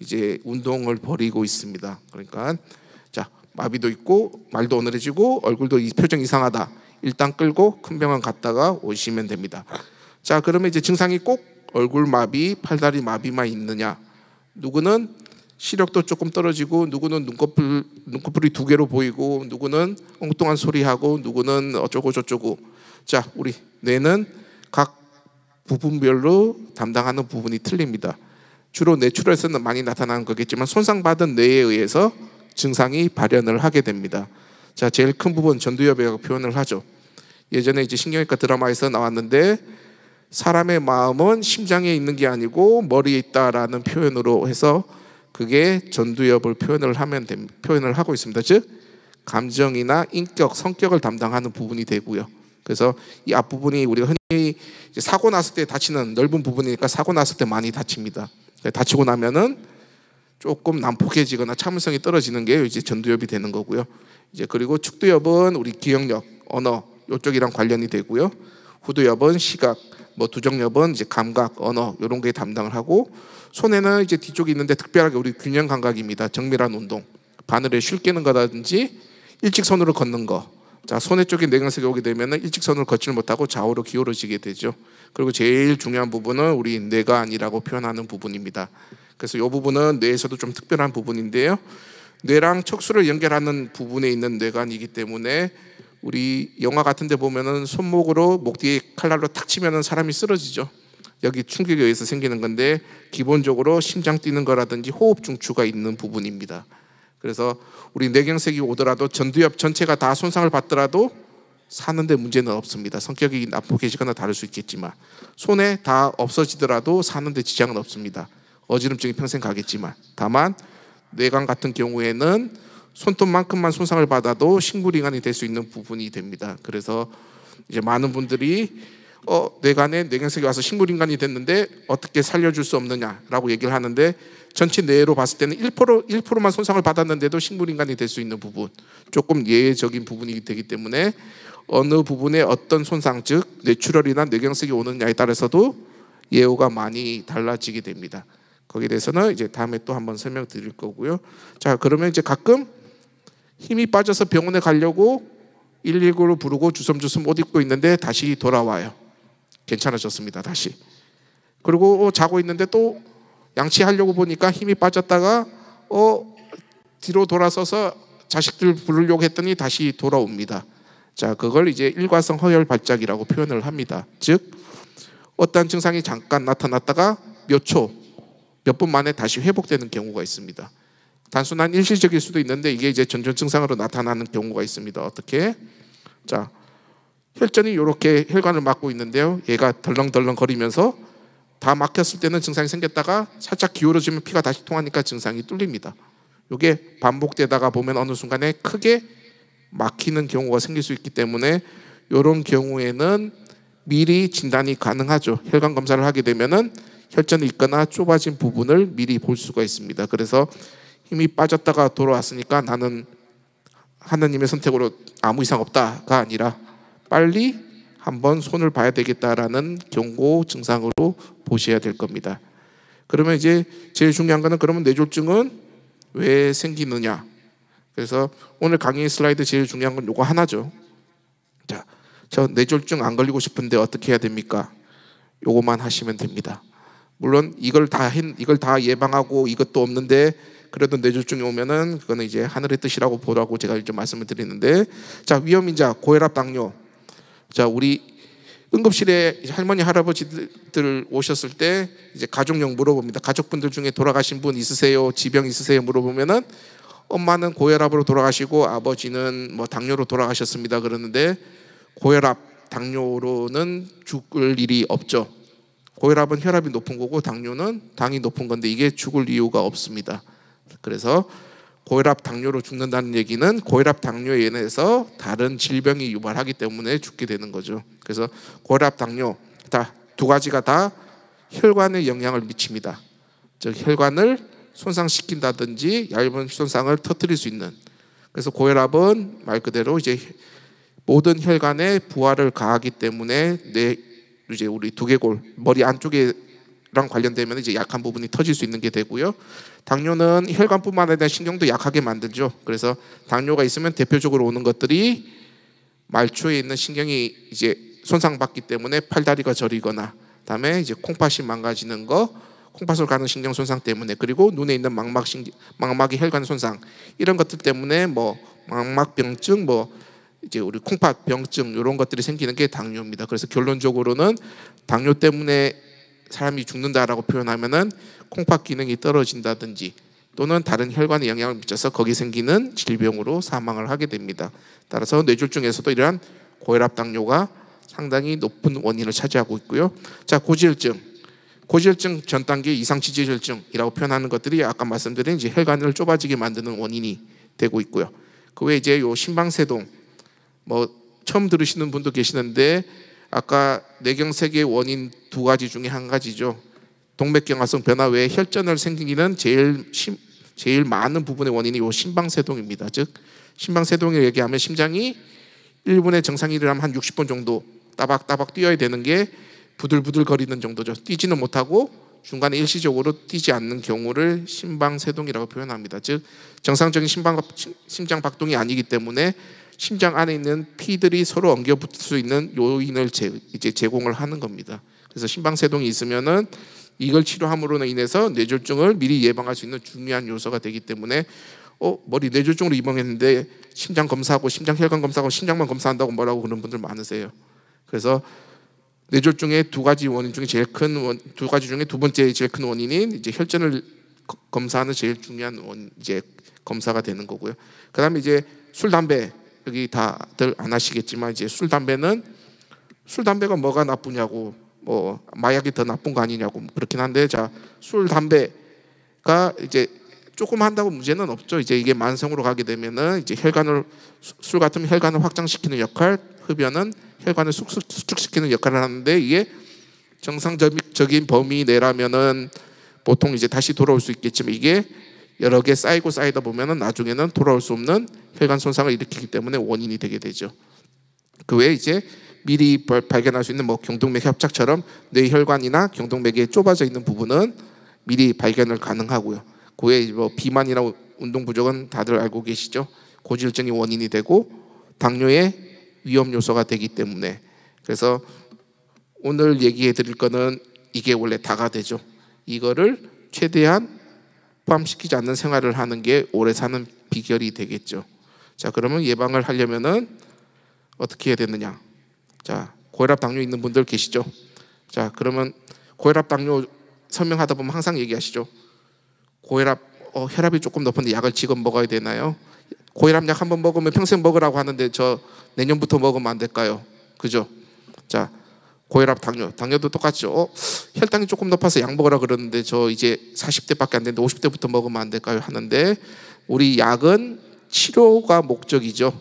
이제 운동을 벌이고 있습니다. 그러니까 자, 마비도 있고 말도 어눌해지고 얼굴도 표정 이상하다. 일단 끌고 큰 병원 갔다가 오시면 됩니다. 자, 그러면 이제 증상이 꼭 얼굴 마비, 팔다리 마비만 있느냐? 누구는 시력도 조금 떨어지고, 누구는 눈꺼풀이 2개로 보이고, 누구는 엉뚱한 소리하고, 누구는 어쩌고 저쩌고. 자, 우리 뇌는 각 부분별로 담당하는 부분이 틀립니다. 주로 뇌출혈에서는 많이 나타나는 거겠지만 손상받은 뇌에 의해서 증상이 발현을 하게 됩니다. 자, 제일 큰 부분 전두엽이라고 표현을 하죠. 예전에 이제 신경외과 드라마에서 나왔는데 사람의 마음은 심장에 있는 게 아니고 머리에 있다라는 표현으로 해서 그게 전두엽을 표현을 하고 있습니다. 즉 감정이나 인격, 성격을 담당하는 부분이 되고요. 그래서 이 앞부분이 우리가 흔히 이제 사고 났을 때 다치는 넓은 부분이니까 사고 났을 때 많이 다칩니다. 다치고 나면은 조금 난폭해지거나 참을성이 떨어지는 게 이제 전두엽이 되는 거고요. 이제 그리고 축두엽은 우리 기억력, 언어 이쪽이랑 관련이 되고요. 후두엽은 시각, 뭐 두정엽은 이제 감각, 언어 이런 게 담당을 하고, 손에는 이제 뒤쪽에 있는데 특별하게 우리 균형 감각입니다. 정밀한 운동, 바늘에 쉴 깨는 거라든지 일직선으로 걷는 거. 자, 손에 쪽에 뇌경색이 오게 되면 일직선으로 걷지를 못하고 좌우로 기울어지게 되죠. 그리고 제일 중요한 부분은 우리 뇌관이라고 표현하는 부분입니다. 그래서 이 부분은 뇌에서도 좀 특별한 부분인데요. 뇌랑 척수를 연결하는 부분에 있는 뇌관이기 때문에 우리 영화 같은 데 보면은 손목으로 목 뒤에 칼날로 탁 치면은 사람이 쓰러지죠. 여기 충격에 의해서 생기는 건데 기본적으로 심장 뛰는 거라든지 호흡 중추가 있는 부분입니다. 그래서 우리 뇌경색이 오더라도 전두엽 전체가 다 손상을 받더라도 사는데 문제는 없습니다. 성격이 난폭해지거나 다를 수 있겠지만 손에 다 없어지더라도 사는데 지장은 없습니다. 어지럼증이 평생 가겠지만 다만 뇌관 같은 경우에는 손톱만큼만 손상을 받아도 식물인간이 될 수 있는 부분이 됩니다. 그래서 이제 많은 분들이 뇌관에 뇌경색이 와서 식물인간이 됐는데 어떻게 살려줄 수 없느냐라고 얘기를 하는데 전체 뇌로 봤을 때는 1%만 손상을 받았는데도 식물인간이 될 수 있는 부분, 조금 예외적인 부분이 되기 때문에 어느 부분에 어떤 손상, 즉 뇌출혈이나 뇌경색이 오느냐에 따라서도 예후가 많이 달라지게 됩니다. 거기에 대해서는 이제 다음에 또 한번 설명드릴 거고요. 자, 그러면 이제 가끔 힘이 빠져서 병원에 가려고 119를 부르고 주섬주섬 옷 입고 있는데 다시 돌아와요. 괜찮아졌습니다. 다시. 그리고 자고 있는데 또 양치하려고 보니까 힘이 빠졌다가 뒤로 돌아서서 자식들 부르려고 했더니 다시 돌아옵니다. 자, 그걸 이제 일과성 허혈 발작이라고 표현을 합니다. 즉 어떤 증상이 잠깐 나타났다가 몇 초, 몇 분 만에 다시 회복되는 경우가 있습니다. 단순한 일시적일 수도 있는데 이게 이제 전조 증상으로 나타나는 경우가 있습니다. 어떻게? 자, 혈전이 이렇게 혈관을 막고 있는데요. 얘가 덜렁덜렁 거리면서 다 막혔을 때는 증상이 생겼다가 살짝 기울어지면 피가 다시 통하니까 증상이 뚫립니다. 이게 반복되다가 보면 어느 순간에 크게 막히는 경우가 생길 수 있기 때문에 이런 경우에는 미리 진단이 가능하죠. 혈관 검사를 하게 되면은 혈전이 있거나 좁아진 부분을 미리 볼 수가 있습니다. 그래서 힘이 빠졌다가 돌아왔으니까 나는 하나님의 선택으로 아무 이상 없다가 아니라 빨리 한번 손을 봐야 되겠다라는 경고 증상으로 보셔야 될 겁니다. 그러면 이제 제일 중요한 거는 그러면 뇌졸중은 왜 생기느냐. 그래서 오늘 강의 슬라이드 제일 중요한 건 요거 하나죠. 자, 저 뇌졸중 안 걸리고 싶은데 어떻게 해야 됩니까? 요거만 하시면 됩니다. 물론 이걸 다 예방하고 이것도 없는데 그래도 뇌졸중이 오면은 그거는 이제 하늘의 뜻이라고 보라고 제가 이제 말씀을 드리는데, 자, 위험인자, 고혈압, 당뇨. 자, 우리 응급실에 할머니 할아버지들 오셨을 때 이제 가족용 물어봅니다. 가족분들 중에 돌아가신 분 있으세요? 지병 있으세요? 물어보면은 엄마는 고혈압으로 돌아가시고 아버지는 뭐 당뇨로 돌아가셨습니다. 그러는데 고혈압, 당뇨로는 죽을 일이 없죠. 고혈압은 혈압이 높은 거고 당뇨는 당이 높은 건데 이게 죽을 이유가 없습니다. 그래서 고혈압, 당뇨로 죽는다는 얘기는 고혈압, 당뇨에 인해서 다른 질병이 유발하기 때문에 죽게 되는 거죠. 그래서 고혈압, 당뇨 다 두 가지가 다 혈관에 영향을 미칩니다. 즉 혈관을 손상시킨다든지 얇은 손상을 터뜨릴 수 있는. 그래서 고혈압은 말 그대로 이제 모든 혈관에 부하를 가하기 때문에 이제 우리 두개골 머리 안쪽에 랑 관련되면 이제 약한 부분이 터질 수 있는 게 되고요. 당뇨는 혈관뿐만 아니라 신경도 약하게 만들죠. 그래서 당뇨가 있으면 대표적으로 오는 것들이 말초에 있는 신경이 이제 손상받기 때문에 팔다리가 저리거나, 그다음에 이제 콩팥이 망가지는 거, 콩팥으로 가는 신경 손상 때문에, 그리고 눈에 있는 망막의 혈관 손상, 이런 것들 때문에 뭐 망막병증, 뭐 이제 우리 콩팥 병증 이런 것들이 생기는 게 당뇨입니다. 그래서 결론적으로는 당뇨 때문에 사람이 죽는다라고 표현하면은 콩팥 기능이 떨어진다든지 또는 다른 혈관에 영향을 미쳐서 거기 생기는 질병으로 사망을 하게 됩니다. 따라서 뇌졸중에서도 이러한 고혈압, 당뇨가 상당히 높은 원인을 차지하고 있고요. 자, 고지혈증 전 단계 이상 지지혈증이라고 표현하는 것들이 아까 말씀드린 이제 혈관을 좁아지게 만드는 원인이 되고 있고요. 그 외에 이제 요 심방세동, 뭐 처음 들으시는 분도 계시는데 아까 뇌경색의 원인 두 가지 중에 한 가지죠. 동맥경화성 변화 외에 혈전을 생기는 제일 많은 부분의 원인이 요 심방세동입니다. 즉 심방세동을 얘기하면 심장이 1분에 정상이라면 한 60번 정도 따박따박 뛰어야 되는 게 부들부들 거리는 정도죠. 뛰지는 못하고 중간에 일시적으로 뛰지 않는 경우를 심방세동이라고 표현합니다. 즉 정상적인 심장 박동이 아니기 때문에 심장 안에 있는 피들이 서로 엉겨붙을 수 있는 요인을 이제 제공을 하는 겁니다. 그래서 심방세동이 있으면은 이걸 치료함으로 인해서 뇌졸중을 미리 예방할 수 있는 중요한 요소가 되기 때문에 머리 뇌졸중으로 입원했는데 심장 검사하고 심장 혈관 검사하고 심장만 검사한다고 뭐라고 그러는 분들 많으세요. 그래서 뇌졸중의 두 가지 원인 중에 두 가지 중에 두 번째 제일 큰 원인인 이제 혈전을 검사하는 제일 중요한 이제 검사가 되는 거고요. 그다음에 이제 술, 담배, 여기 다들 안 하시겠지만 이제 술, 담배가 뭐가 나쁘냐고, 뭐 마약이 더 나쁜 거 아니냐고 그렇긴 한데, 자, 술, 담배가 이제 조금 한다고 문제는 없죠. 이제 이게 만성으로 가게 되면은 이제 술 같으면 혈관을 확장시키는 역할, 흡연은 혈관을 수축시키는 역할을 하는데 이게 정상적인 범위 내라면은 보통 이제 다시 돌아올 수 있겠지만 이게 여러 개 쌓이고 쌓이다 보면은 나중에는 돌아올 수 없는 혈관 손상을 일으키기 때문에 원인이 되게 되죠. 그 외에 이제 미리 발견할 수 있는 뭐 경동맥 협착처럼 뇌혈관이나 경동맥에 좁아져 있는 부분은 미리 발견을 가능하고요. 그 외에 뭐 비만이나 운동 부족은 다들 알고 계시죠. 고지혈증이 원인이 되고 당뇨의 위험 요소가 되기 때문에, 그래서 오늘 얘기해 드릴 거는 이게 원래 다가 되죠. 이거를 최대한 포함시키지 않는 생활을 하는 게 오래 사는 비결이 되겠죠. 자, 그러면 예방을 하려면은 어떻게 해야 되느냐? 자, 고혈압 당뇨 있는 분들 계시죠? 자, 그러면 고혈압 당뇨 설명하다 보면 항상 얘기하시죠. 고혈압 혈압이 조금 높은데 약을 지금 먹어야 되나요? 고혈압 약 한번 먹으면 평생 먹으라고 하는데 저 내년부터 먹으면 안 될까요? 그죠? 자, 고혈압 당뇨도 똑같죠. 혈당이 조금 높아서 약 먹으라 그러는데 저 이제 40대밖에 안 되는데 50대부터 먹으면 안 될까요? 하는데 우리 약은 치료가 목적이죠.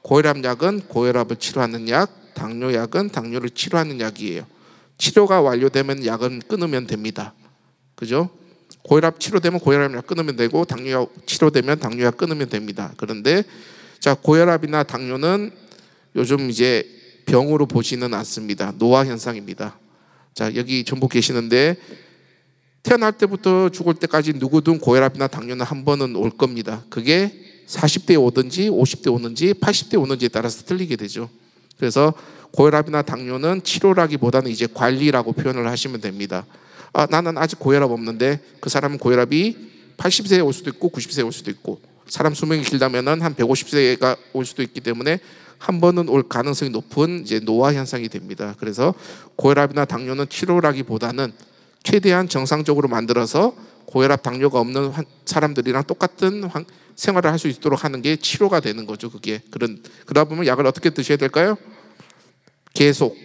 고혈압 약은 고혈압을 치료하는 약, 당뇨 약은 당뇨를 치료하는 약이에요. 치료가 완료되면 약은 끊으면 됩니다. 그죠? 고혈압 치료되면 고혈압 약 끊으면 되고 당뇨 약 치료되면 당뇨 약 끊으면 됩니다. 그런데 자, 고혈압이나 당뇨는 요즘 이제 병으로 보지는 않습니다. 노화 현상입니다. 자, 여기 전부 계시는데 태어날 때부터 죽을 때까지 누구든 고혈압이나 당뇨는 한 번은 올 겁니다. 그게 40대에 오든지 50대 오는지 80대 오는지에 따라서 틀리게 되죠. 그래서 고혈압이나 당뇨는 치료라기보다는 이제 관리라고 표현을 하시면 됩니다. 나는 아직 고혈압 없는데 그 사람은 고혈압이 80세에 올 수도 있고 90세에 올 수도 있고 사람 수명이 길다면은 한 150세가 올 수도 있기 때문에 한 번은 올 가능성이 높은 이제 노화 현상이 됩니다. 그래서 고혈압이나 당뇨는 치료라기보다는 최대한 정상적으로 만들어서 고혈압 당뇨가 없는 사람들이랑 똑같은 생활을 할 수 있도록 하는 게 치료가 되는 거죠. 그게 그러다 보면 약을 어떻게 드셔야 될까요? 계속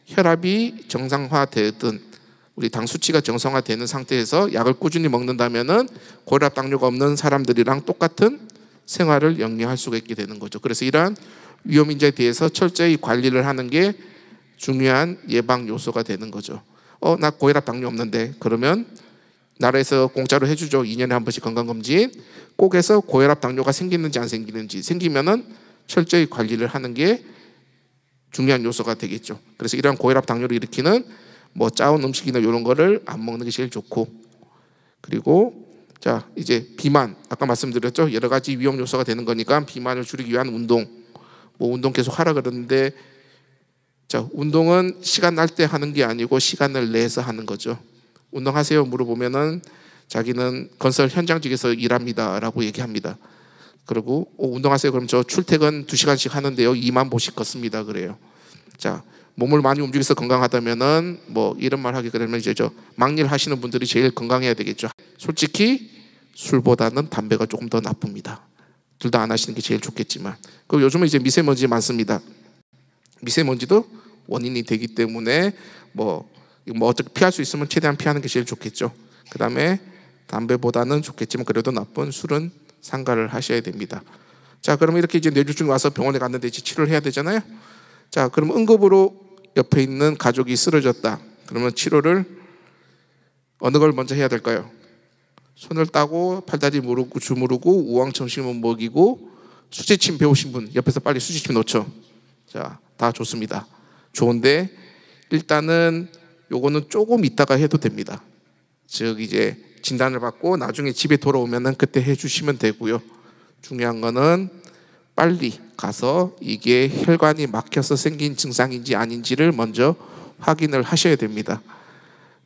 혈압이 정상화되든 우리 당 수치가 정상화되는 상태에서 약을 꾸준히 먹는다면은 고혈압 당뇨가 없는 사람들이랑 똑같은 생활을 영위할 수가 있게 되는 거죠. 그래서 이러한 위험 인자에 대해서 철저히 관리를 하는 게 중요한 예방 요소가 되는 거죠. 나 고혈압 당뇨 없는데 그러면 나라에서 공짜로 해주죠. 2년에 한 번씩 건강검진 꼭 해서 고혈압 당뇨가 생기는지 안 생기는지, 생기면은 철저히 관리를 하는 게 중요한 요소가 되겠죠. 그래서 이러한 고혈압 당뇨를 일으키는 뭐 짜온 음식이나 이런 거를 안 먹는 게 제일 좋고, 그리고 자, 이제 비만 아까 말씀드렸죠. 여러 가지 위험 요소가 되는 거니까 비만을 줄이기 위한 운동, 뭐 운동 계속 하라 그러는데 자, 운동은 시간 날 때 하는 게 아니고 시간을 내서 하는 거죠. 운동하세요 물어보면은 자기는 건설 현장직에서 일합니다라고 얘기합니다. 그리고 운동하세요 그럼 저 출퇴근 2시간씩 하는데요 2만 보씩 걷습니다 그래요. 자, 몸을 많이 움직여서 건강하다면은 뭐 이런 말 하기 그러면 이제 저 막일 하시는 분들이 제일 건강해야 되겠죠. 솔직히 술보다는 담배가 조금 더 나쁩니다. 둘 다 안 하시는 게 제일 좋겠지만, 그리고 요즘은 이제 미세먼지 많습니다. 미세먼지도 원인이 되기 때문에 뭐 어떻게 피할 수 있으면 최대한 피하는 게 제일 좋겠죠. 그 다음에 담배보다는 좋겠지만 그래도 나쁜 술은 삼가를 하셔야 됩니다. 자, 그러면 이렇게 이제 뇌졸중이 와서 병원에 갔는데 이제 치료를 해야 되잖아요. 자, 그럼 응급으로 옆에 있는 가족이 쓰러졌다. 그러면 치료를 어느 걸 먼저 해야 될까요? 손을 따고 팔다리 무르고 주무르고 우왕청심을 먹이고 수지침 배우신 분 옆에서 빨리 수지침 놓죠. 자, 다 좋습니다. 좋은데 일단은 요거는 조금 있다가 해도 됩니다. 즉 이제 진단을 받고 나중에 집에 돌아오면은 그때 해주시면 되고요. 중요한 거는 빨리 가서 이게 혈관이 막혀서 생긴 증상인지 아닌지를 먼저 확인을 하셔야 됩니다.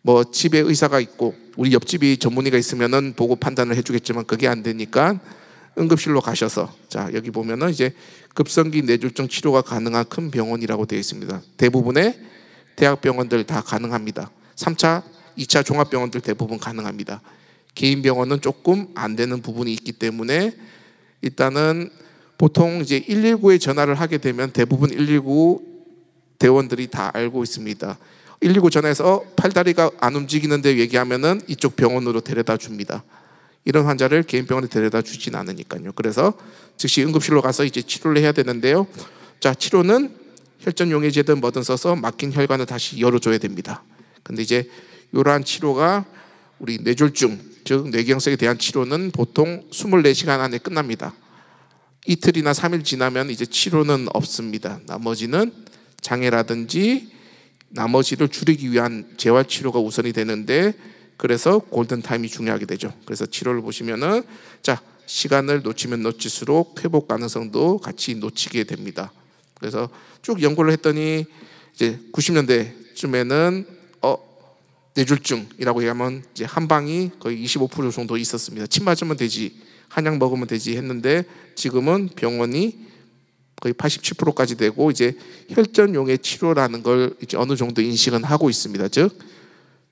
뭐 집에 의사가 있고 우리 옆집이 전문의가 있으면은 보고 판단을 해주겠지만 그게 안 되니까 응급실로 가셔서, 자, 여기 보면은 이제 급성기 뇌졸중 치료가 가능한 큰 병원이라고 되어 있습니다. 대부분의 대학병원들 다 가능합니다. 3차, 2차 종합병원들 대부분 가능합니다. 개인 병원은 조금 안 되는 부분이 있기 때문에 일단은 보통 이제 119에 전화를 하게 되면 대부분 119 대원들이 다 알고 있습니다. 119 전화해서 팔다리가 안 움직이는데 얘기하면은 이쪽 병원으로 데려다 줍니다. 이런 환자를 개인 병원에 데려다 주진 않으니까요. 그래서 즉시 응급실로 가서 이제 치료를 해야 되는데요. 자, 치료는 혈전 용해제든 뭐든 써서 막힌 혈관을 다시 열어줘야 됩니다. 근데 이제 이러한 치료가 우리 뇌졸중, 즉 뇌경색에 대한 치료는 보통 24시간 안에 끝납니다. 이틀이나 3일 지나면 이제 치료는 없습니다. 나머지는 장애라든지 나머지를 줄이기 위한 재활 치료가 우선이 되는데, 그래서 골든 타임이 중요하게 되죠. 그래서 치료를 보시면은 자, 시간을 놓치면 놓칠수록 회복 가능성도 같이 놓치게 됩니다. 그래서 쭉 연구를 했더니 이제 90년대쯤에는 뇌졸중이라고 얘기하면 이제 한방이 거의 25% 정도 있었습니다. 침 맞으면 되지, 한약 먹으면 되지 했는데, 지금은 병원이 거의 87%까지 되고 이제 혈전용의 치료라는 걸 이제 어느 정도 인식은 하고 있습니다. 즉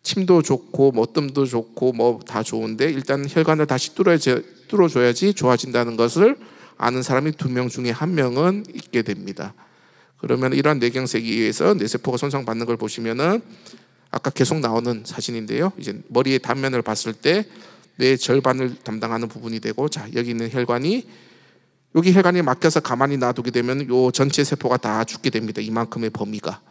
침도 좋고 뭐 뜸도 좋고 뭐 다 좋은데 일단 혈관을 다시 뚫어줘야지 좋아진다는 것을 아는 사람이 2명 중에 1명은 있게 됩니다. 그러면 이러한 뇌경색에 의해서 뇌세포가 손상받는 걸 보시면은 아까 계속 나오는 사진인데요. 이제 머리의 단면을 봤을 때 뇌의 절반을 담당하는 부분이 되고, 자, 여기 있는 혈관이, 여기 혈관이 막혀서 가만히 놔두게 되면 요 전체 세포가 다 죽게 됩니다. 이만큼의 범위가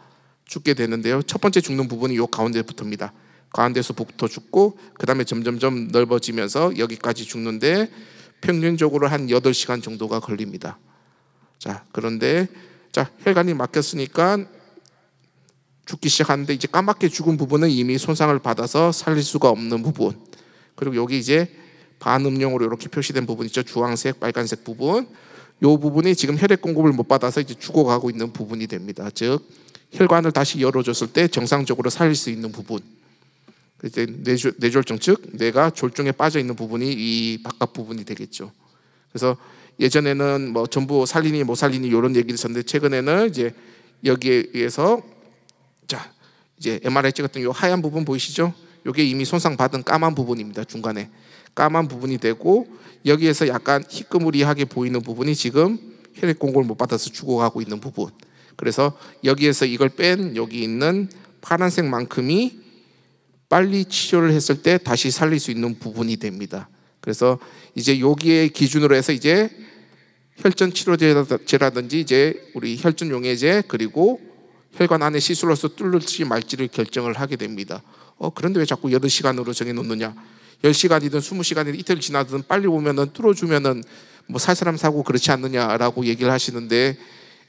죽게 되는데요. 첫 번째 죽는 부분이 요 가운데부터입니다. 가운데서부터 죽고 그 다음에 점점점 넓어지면서 여기까지 죽는데 평균적으로 한 8시간 정도가 걸립니다. 자, 그런데 자, 혈관이 막혔으니까 죽기 시작하는데 이제 까맣게 죽은 부분은 이미 손상을 받아서 살릴 수가 없는 부분, 그리고 여기 이제 반음용으로 이렇게 표시된 부분 있죠. 주황색, 빨간색 부분, 이 부분이 지금 혈액 공급을 못 받아서 이제 죽어가고 있는 부분이 됩니다. 즉 혈관을 다시 열어줬을 때 정상적으로 살릴 수 있는 부분, 이제 뇌졸중, 즉 뇌가 졸중에 빠져 있는 부분이 이 바깥 부분이 되겠죠. 그래서 예전에는 뭐 전부 살리니 못 살리니 이런 얘기를 했었는데, 최근에는 이제 여기에 의해서 자, 이제 MRI 찍었던 이 하얀 부분 보이시죠? 이게 이미 손상받은 까만 부분입니다. 중간에 까만 부분이 되고, 여기에서 약간 희끄무리하게 보이는 부분이 지금 혈액 공급을 못 받아서 죽어가고 있는 부분. 그래서 여기에서 이걸 뺀 여기 있는 파란색만큼이 빨리 치료를 했을 때 다시 살릴 수 있는 부분이 됩니다. 그래서 이제 여기에 기준으로 해서 이제 혈전 치료제라든지 이제 우리 혈전 용해제, 그리고 혈관 안에 시술로서 뚫을지 말지를 결정을 하게 됩니다. 그런데 왜 자꾸 8시간으로 정해놓느냐? 10시간이든 20시간이든 이틀 지나든 빨리 오면은 뚫어주면은 뭐 살 사람 사고 그렇지 않느냐라고 얘기를 하시는데,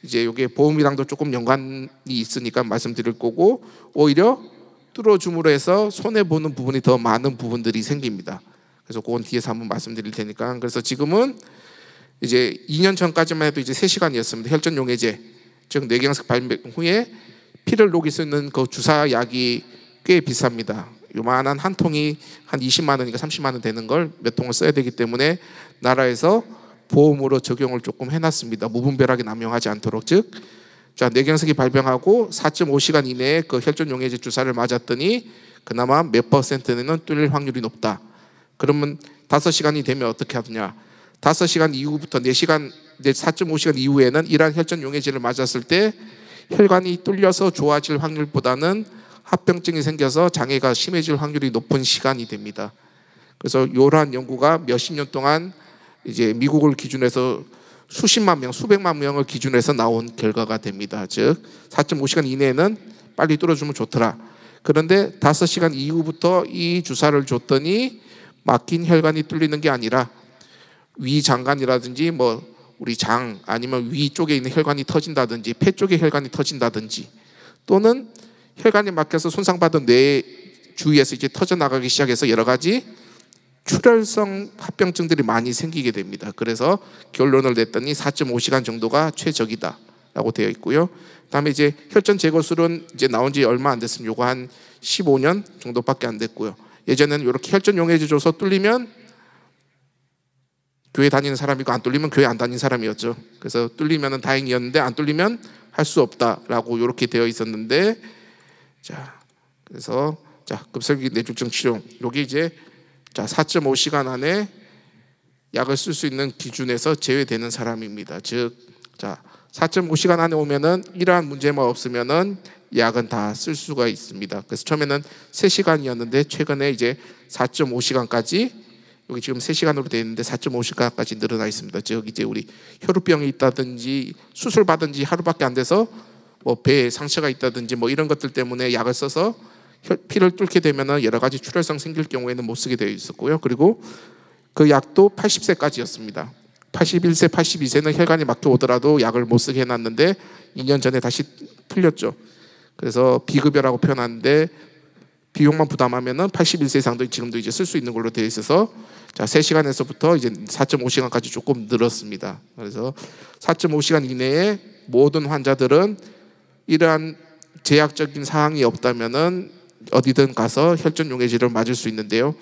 이제 이게 보험이랑도 조금 연관이 있으니까 말씀드릴 거고, 오히려 뚫어줌으로 해서 손해 보는 부분이 더 많은 부분들이 생깁니다. 그래서 그건 뒤에서 한번 말씀드릴 테니까. 그래서 지금은 이제 2년 전까지만 해도 이제 3시간이었습니다. 혈전 용해제, 즉 뇌경색 발병 후에 피를 녹일 수 있는 그 주사약이 꽤 비쌉니다. 요만한 한 통이 한 20만 원인가 30만 원 되는 걸 몇 통을 써야 되기 때문에 나라에서 보험으로 적용을 조금 해놨습니다. 무분별하게 남용하지 않도록. 즉, 자, 뇌경색이 발병하고 4.5시간 이내에 그 혈전 용해제 주사를 맞았더니 그나마 몇 %는 뚫릴 확률이 높다. 그러면 5시간이 되면 어떻게 하느냐? 5시간 이후부터 4시간, 4.5시간 이후에는 이러한 혈전 용해제를 맞았을 때 혈관이 뚫려서 좋아질 확률보다는 합병증이 생겨서 장애가 심해질 확률이 높은 시간이 됩니다. 그래서 이러한 연구가 몇십 년 동안 이제 미국을 기준해서 수십만 명, 수백만 명을 기준해서 나온 결과가 됩니다. 즉 4.5시간 이내에는 빨리 뚫어주면 좋더라. 그런데 5시간 이후부터 이 주사를 줬더니 막힌 혈관이 뚫리는 게 아니라 위장관이라든지 뭐 우리 장, 아니면 위 쪽에 있는 혈관이 터진다든지 폐 쪽에 혈관이 터진다든지, 또는 혈관이 막혀서 손상받은 뇌 주위에서 이제 터져나가기 시작해서 여러 가지 출혈성 합병증들이 많이 생기게 됩니다. 그래서 결론을 냈더니 4.5시간 정도가 최적이다라고 되어 있고요. 그다음에 이제 혈전 제거술은 이제 나온 지 얼마 안 됐습니다. 요거 한 15년 정도밖에 안 됐고요. 예전에는 이렇게 혈전 용해제 줘서 뚫리면 교회 다니는 사람이고 안 뚫리면 교회 안 다니는 사람이었죠. 그래서 뚫리면은 다행이었는데 안 뚫리면 할 수 없다라고 이렇게 되어 있었는데, 자, 그래서 자, 급성기 뇌졸중 치료, 여기 이제 자 4.5시간 안에 약을 쓸 수 있는 기준에서 제외되는 사람입니다. 즉, 자 4.5시간 안에 오면은 이러한 문제만 없으면은 약은 다 쓸 수가 있습니다. 그래서 처음에는 3시간이었는데 최근에 이제 4.5시간까지, 여기 지금 3시간으로 되어 있는데 4.5시간까지 늘어나 있습니다. 즉 이제 우리 혈우병이 있다든지 수술 받은 지 하루밖에 안 돼서 뭐 배에 상처가 있다든지 뭐 이런 것들 때문에 약을 써서 피를 뚫게 되면은 여러 가지 출혈성 생길 경우에는 못 쓰게 되어 있었고요. 그리고 그 약도 80세까지였습니다. 81세, 82세는 혈관이 막혀 오더라도 약을 못 쓰게 해놨는데 2년 전에 다시 풀렸죠. 그래서 비급여라고 표현하는데 비용만 부담하면은 81세 이상도 지금도 이제 쓸 수 있는 걸로 되어 있어서 자 3시간에서부터 이제 4.5시간까지 조금 늘었습니다. 그래서 4.5시간 이내에 모든 환자들은 이러한 제약적인 사항이 없다면은 어디든 가서 혈전 용해제를 맞을 수 있는데요.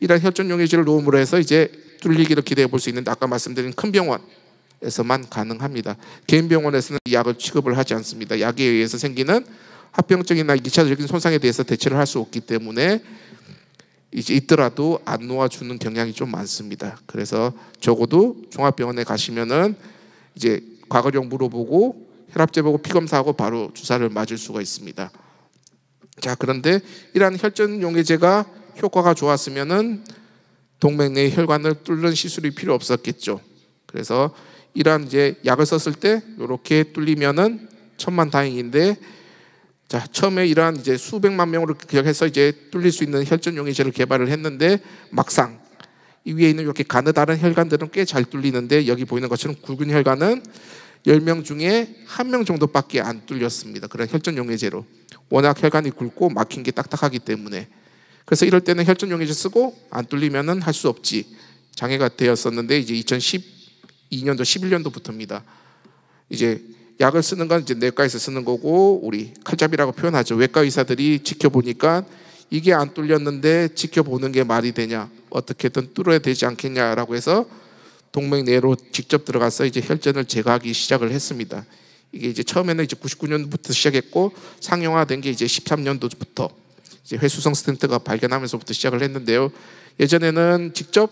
이러한 혈전 용해제를 놓음으로 해서 이제 뚫리기를 기대해 볼 수 있는데 아까 말씀드린 큰 병원에서만 가능합니다. 개인 병원에서는 이 약을 취급을 하지 않습니다. 약에 의해서 생기는 합병증이나 2차적인 손상에 대해서 대처를 할 수 없기 때문에 이제 있더라도 안 놓아주는 경향이 좀 많습니다. 그래서 적어도 종합병원에 가시면은 이제 과거력 물어보고 혈압 재보고 피 검사하고 바로 주사를 맞을 수가 있습니다. 자, 그런데 이러한 혈전 용해제가 효과가 좋았으면은 동맥 내 혈관을 뚫는 시술이 필요 없었겠죠. 그래서 이러한 이제 약을 썼을 때 이렇게 뚫리면은 천만다행인데, 자 처음에 이러한 이제 수백만 명으로 기억해서 이제 뚫릴 수 있는 혈전 용해제를 개발을 했는데 막상 이 위에 있는 이렇게 가느다란 혈관들은 꽤 잘 뚫리는데 여기 보이는 것처럼 굵은 혈관은 10명 중에 1명 정도밖에 안 뚫렸습니다. 그런 혈전 용해제로 워낙 혈관이 굵고 막힌 게 딱딱하기 때문에. 그래서 이럴 때는 혈전 용해제 쓰고 안 뚫리면은 할 수 없지 장애가 되었었는데 이제 2012년도 11년도부터입니다. 이제 약을 쓰는 건 이제 내과에서 쓰는 거고 우리 칼잡이라고 표현하죠. 외과 의사들이 지켜보니까 이게 안 뚫렸는데 지켜보는 게 말이 되냐, 어떻게든 뚫어야 되지 않겠냐라고 해서 동맥 내로 직접 들어가서 이제 혈전을 제거하기 시작을 했습니다. 이게 이제 처음에는 이제 99년부터 시작했고 상용화된 게 이제 13년도부터 이제 회수성 스텐트가 발견하면서부터 시작을 했는데요. 예전에는 직접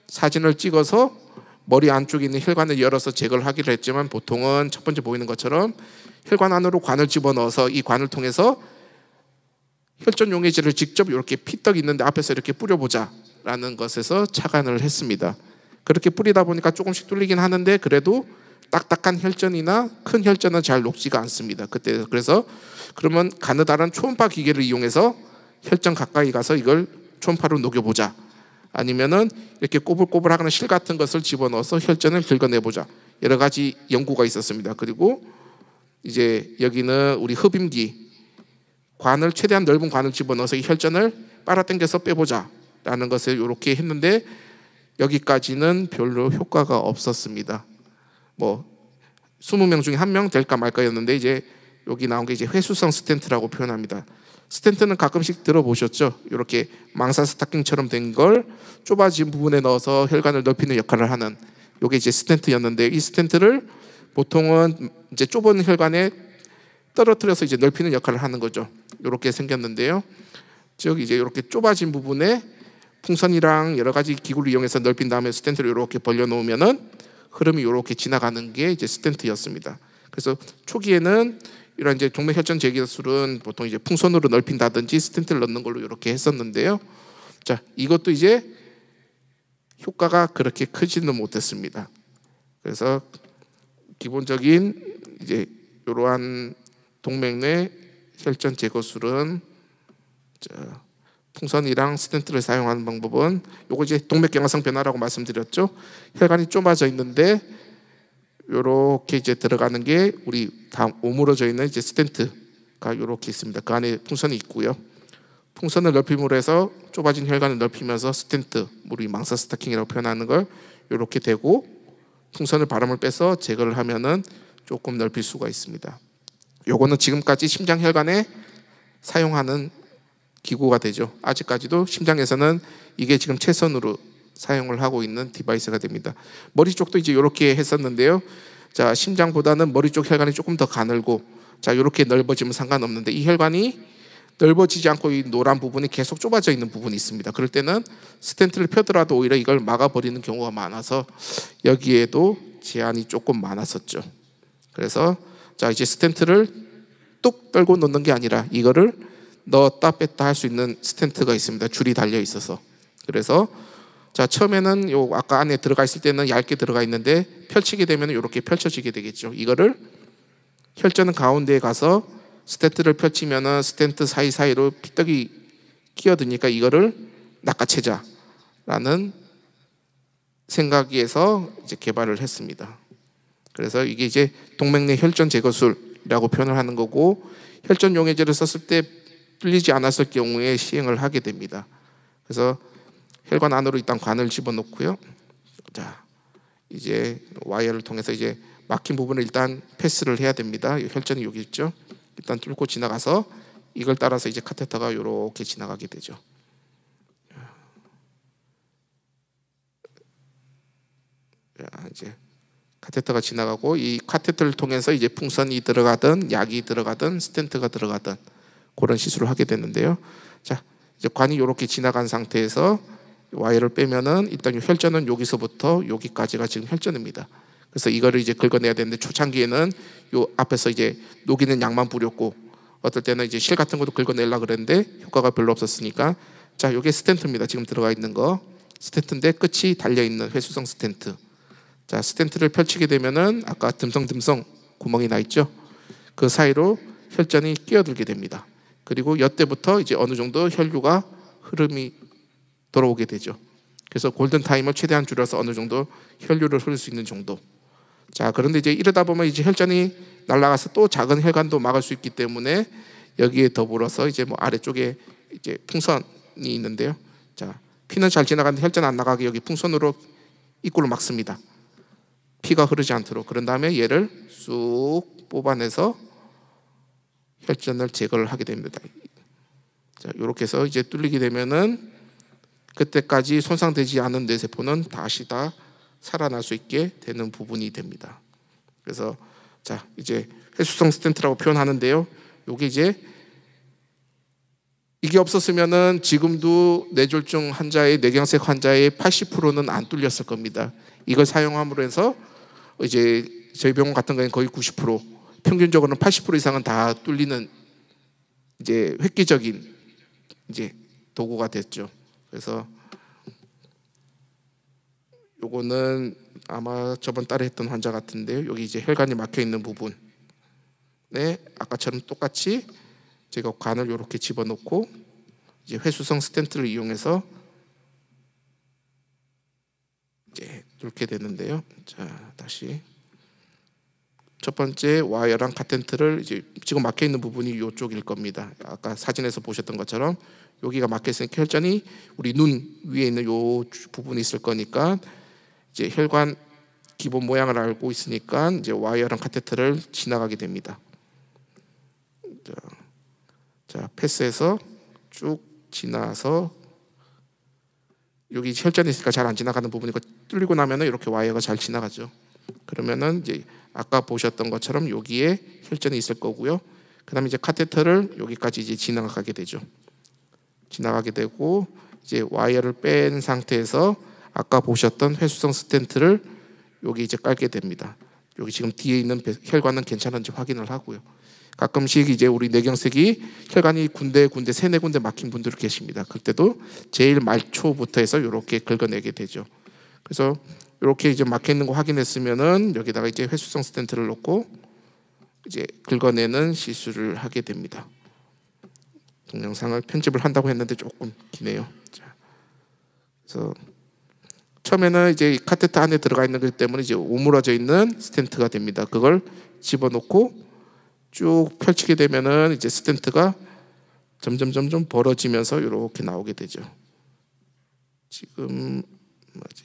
사진을 찍어서 머리 안쪽에 있는 혈관을 열어서 제거를 하기로 했지만 보통은 첫 번째 보이는 것처럼 혈관 안으로 관을 집어넣어서 이 관을 통해서 혈전 용해제를 직접 이렇게 피떡 있는데 앞에서 이렇게 뿌려보자라는 것에서 착안을 했습니다. 그렇게 뿌리다 보니까 조금씩 뚫리긴 하는데 그래도 딱딱한 혈전이나 큰 혈전은 잘 녹지가 않습니다. 그때 그래서 그러면 가느다란 초음파 기계를 이용해서 혈전 가까이 가서 이걸 초음파로 녹여보자. 아니면은 이렇게 꼬불꼬불하는 실 같은 것을 집어넣어서 혈전을 긁어내보자. 여러 가지 연구가 있었습니다. 그리고 이제 여기는 우리 흡임기 관을 최대한 넓은 관을 집어넣어서 이 혈전을 빨아당겨서 빼보자라는 것을 이렇게 했는데 여기까지는 별로 효과가 없었습니다. 뭐 20명 중에 1명 될까 말까였는데 이제 여기 나온 게 이제 회수성 스텐트라고 표현합니다. 스텐트는 가끔씩 들어보셨죠? 이렇게 망사 스타킹처럼 된 걸 좁아진 부분에 넣어서 혈관을 넓히는 역할을 하는 이게 이제 스텐트였는데 이 스텐트를 보통은 이제 좁은 혈관에 떨어뜨려서 이제 넓히는 역할을 하는 거죠. 이렇게 생겼는데요. 즉 이제 이렇게 좁아진 부분에 풍선이랑 여러 가지 기구를 이용해서 넓힌 다음에 스텐트를 이렇게 벌려 놓으면은 흐름이 이렇게 지나가는 게 이제 스텐트였습니다. 그래서 초기에는 이런 이제 동맥 혈전 제기술은 보통 이제 풍선으로 넓힌다든지 스텐트를 넣는 걸로 이렇게 했었는데요. 자, 이것도 이제 효과가 그렇게 크지는 못했습니다. 그래서 기본적인 이제 이러한 동맥 내 혈전 제거술은 풍선이랑 스텐트를 사용하는 방법은 요거 이제 동맥 경화성 변화라고 말씀드렸죠. 혈관이 좁아져 있는데 요렇게 이제 들어가는 게 우리 다 오므러져 있는 이제 스텐트가 요렇게 있습니다. 그 안에 풍선이 있고요. 풍선을 넓힘으로 해서 좁아진 혈관을 넓히면서 스텐트, 우리 망사 스타킹이라고 표현하는 걸 요렇게 대고 풍선을 바람을 빼서 제거를 하면은 조금 넓힐 수가 있습니다. 요거는 지금까지 심장 혈관에 사용하는 기구가 되죠. 아직까지도 심장에서는 이게 지금 최선으로 사용을 하고 있는 디바이스가 됩니다. 머리 쪽도 이제 이렇게 했었는데요. 자, 심장보다는 머리 쪽 혈관이 조금 더 가늘고, 자, 이렇게 넓어지면 상관없는데 이 혈관이 넓어지지 않고 이 노란 부분이 계속 좁아져 있는 부분이 있습니다. 그럴 때는 스텐트를 펴더라도 오히려 이걸 막아버리는 경우가 많아서 여기에도 제한이 조금 많았었죠. 그래서 자, 이제 스텐트를 뚝 떨고 놓는 게 아니라 이거를 넣었다 뺐다 할 수 있는 스텐트가 있습니다. 줄이 달려 있어서. 그래서 자, 처음에는 요 아까 안에 들어가 있을 때는 얇게 들어가 있는데 펼치게 되면 이렇게 펼쳐지게 되겠죠. 이거를 혈전은 가운데에 가서 스텐트를 펼치면은 스텐트 사이사이로 피떡이 끼어드니까 이거를 낚아채자라는 생각에서 이제 개발을 했습니다. 그래서 이게 이제 동맥내 혈전 제거술이라고 표현을 하는 거고, 혈전 용해제를 썼을 때 뚫리지 않았을 경우에 시행을 하게 됩니다. 그래서 혈관 안으로 일단 관을 집어넣고요. 자, 이제 와이어를 통해서 이제 막힌 부분을 일단 패스를 해야 됩니다. 혈전이 여기 있죠. 일단 뚫고 지나가서 이걸 따라서 이제 카테터가 이렇게 지나가게 되죠. 이제 카테터가 지나가고, 이 카테터를 통해서 이제 풍선이 들어가든 약이 들어가든 스텐트가 들어가든 그런 시술을 하게 되는데요. 자, 이제 관이 이렇게 지나간 상태에서 와이어를 빼면은 일단 혈전은 여기서부터 여기까지가 지금 혈전입니다. 그래서 이거를 이제 긁어내야 되는데, 초창기에는 요 앞에서 이제 녹이는 약만 뿌렸고, 어떨 때는 이제 실 같은 것도 긁어내려고 그랬는데 효과가 별로 없었으니까, 자, 요게 스텐트입니다. 지금 들어가 있는 거 스텐트인데 끝이 달려 있는 회수성 스텐트. 자, 스텐트를 펼치게 되면은 아까 듬성듬성 구멍이 나 있죠. 그 사이로 혈전이 끼어들게 됩니다. 그리고 이때부터 이제 어느 정도 혈류가 흐름이 돌아오게 되죠. 그래서 골든 타임을 최대한 줄여서 어느 정도 혈류를 흐를 수 있는 정도. 자, 그런데 이제 이러다 보면 이제 혈전이 날아가서 또 작은 혈관도 막을 수 있기 때문에 여기에 더불어서 이제 뭐 아래쪽에 이제 풍선이 있는데요. 자, 피는 잘 지나가는데 혈전 안 나가게 여기 풍선으로 입구를 막습니다. 피가 흐르지 않도록. 그런 다음에 얘를 쑥 뽑아내서 혈전을 제거를 하게 됩니다. 자, 이렇게 해서 이제 뚫리게 되면은 그때까지 손상되지 않은 뇌세포는 다시 다 살아날 수 있게 되는 부분이 됩니다. 그래서 자, 이제 회수성 스텐트라고 표현하는데요. 요게 이제 이게 없었으면은 지금도 뇌졸중 환자의 뇌경색 환자의 80%는 안 뚫렸을 겁니다. 이걸 사용함으로 해서 이제 저희 병원 같은 경우는 거의 90%, 평균적으로는 80% 이상은 다 뚫리는 이제 획기적인 이제 도구가 됐죠. 그래서 요거는 아마 저번 달에 했던 환자 같은데요. 여기 이제 혈관이 막혀 있는 부분에 아까처럼 똑같이 제가 관을 이렇게 집어넣고 이제 회수성 스텐트를 이용해서 이제 뚫게 되는데요. 자, 다시 첫 번째 와이어랑 카텐트를 이제 지금 막혀 있는 부분이 이쪽일 겁니다. 아까 사진에서 보셨던 것처럼 여기가 막혀 있으니까 혈전이 우리 눈 위에 있는 요 부분이 있을 거니까 이제 혈관 기본 모양을 알고 있으니까 이제 와이어랑 카테터를 지나가게 됩니다. 자, 패스해서 쭉 지나서 여기 혈전이 있으니까 잘 안 지나가는 부분이고, 뚫리고 나면은 이렇게 와이어가 잘 지나가죠. 그러면은 이제 아까 보셨던 것처럼 여기에 혈전이 있을 거고요. 그다음에 이제 카테터를 여기까지 이제 지나가게 되죠. 지나가게 되고 이제 와이어를 뺀 상태에서 아까 보셨던 회수성 스텐트를 여기 이제 깔게 됩니다. 여기 지금 뒤에 있는 혈관은 괜찮은지 확인을 하고요. 가끔씩 이제 우리 뇌경색이 혈관이 군데 세네 군데 막힌 분들이 계십니다. 그때도 제일 말초부터 해서 이렇게 긁어내게 되죠. 그래서 이렇게 이제 막혀 있는 거 확인했으면은 여기다가 이제 회수성 스텐트를 넣고 이제 긁어내는 시술을 하게 됩니다. 동영상을 편집을 한다고 했는데 조금 기네요. 자, 그래서 처음에는 이제 카테터 안에 들어가 있는 것 때문에 이제 오므라져 있는 스텐트가 됩니다. 그걸 집어넣고 쭉 펼치게 되면은 이제 스텐트가 점점 벌어지면서 이렇게 나오게 되죠. 지금 뭐지?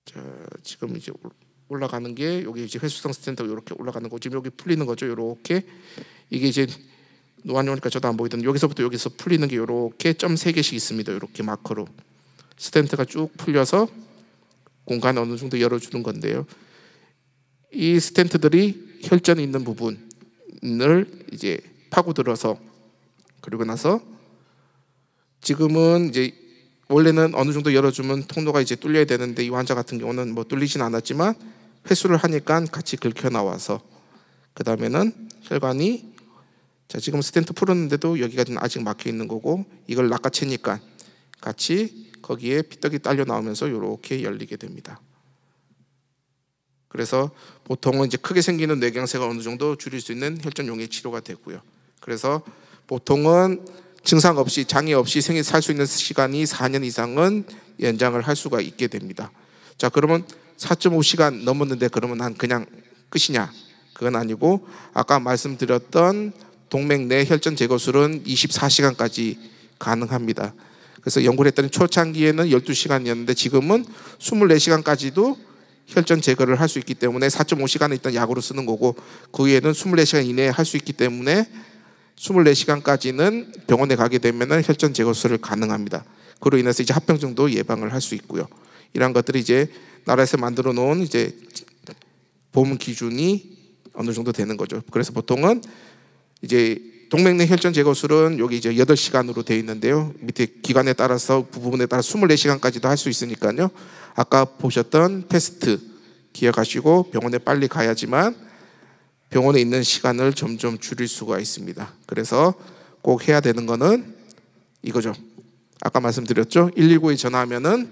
자, 지금 이제 올라가는 게 여기 이제 회수성 스텐트가 이렇게 올라가는 거, 지금 여기 풀리는 거죠. 이렇게 이게 이제 노안이 오니까 저도 안 보이던데 여기서부터 여기서 풀리는 게 이렇게 점 3개씩 있습니다. 이렇게 마커로 스텐트가 쭉 풀려서 공간을 어느 정도 열어주는 건데요. 이 스텐트들이 혈전이 있는 부분을 이제 파고들어서, 그리고 나서 지금은 이제 원래는 어느 정도 열어주면 통로가 이제 뚫려야 되는데 이 환자 같은 경우는 뭐 뚫리진 않았지만 회수를 하니까 같이 긁혀 나와서 그 다음에는 혈관이 자, 지금 스텐트 풀었는데도 여기가 아직 막혀 있는 거고 이걸 낚아채니까 같이 거기에 피떡이 딸려 나오면서 이렇게 열리게 됩니다. 그래서 보통은 이제 크게 생기는 뇌경색을 어느 정도 줄일 수 있는 혈전 용해 치료가 되고요. 그래서 보통은 증상 없이 장애 없이 생애 살 수 있는 시간이 4년 이상은 연장을 할 수가 있게 됩니다. 자, 그러면 4.5시간 넘었는데 그러면 난 그냥 끝이냐? 그건 아니고 아까 말씀드렸던 동맥 내 혈전 제거술은 24시간까지 가능합니다. 그래서 연구를 했더니 초창기에는 12시간이었는데 지금은 24시간까지도 혈전 제거를 할 수 있기 때문에 4.5시간은 일단 약으로 쓰는 거고 그 후에는 24시간 이내에 할 수 있기 때문에 24시간까지는 병원에 가게 되면 혈전 제거술을 가능합니다. 그로 인해서 이제 합병증도 예방을 할 수 있고요. 이러한 것들이 이제 나라에서 만들어 놓은 이제 보험 기준이 어느 정도 되는 거죠. 그래서 보통은 이제 동맥 내 혈전 제거술은 여기 이제 8시간으로 되어 있는데요. 밑에 기관에 따라서 부분에 따라 24시간까지도 할 수 있으니까요. 아까 보셨던 테스트 기억하시고 병원에 빨리 가야지만 병원에 있는 시간을 점점 줄일 수가 있습니다. 그래서 꼭 해야 되는 거는 이거죠. 아까 말씀드렸죠. 119에 전화하면은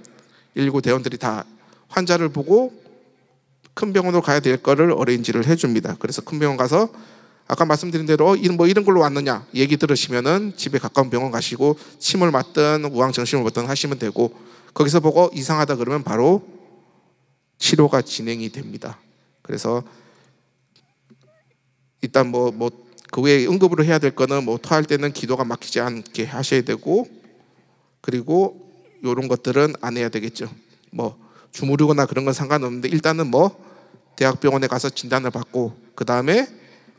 119 대원들이 다 환자를 보고 큰 병원으로 가야 될 거를 어레인지를 해줍니다. 그래서 큰 병원 가서 아까 말씀드린 대로 뭐 이런 걸로 왔느냐 얘기 들으시면은 집에 가까운 병원 가시고 침을 맞든 우황정심을 맞든 하시면 되고 거기서 보고 이상하다 그러면 바로 치료가 진행이 됩니다. 그래서 일단 뭐 그 외에 응급으로 해야 될 거는 뭐 토할 때는 기도가 막히지 않게 하셔야 되고 그리고 이런 것들은 안 해야 되겠죠. 뭐 주무르거나 그런 건 상관없는데 일단은 뭐 대학병원에 가서 진단을 받고 그 다음에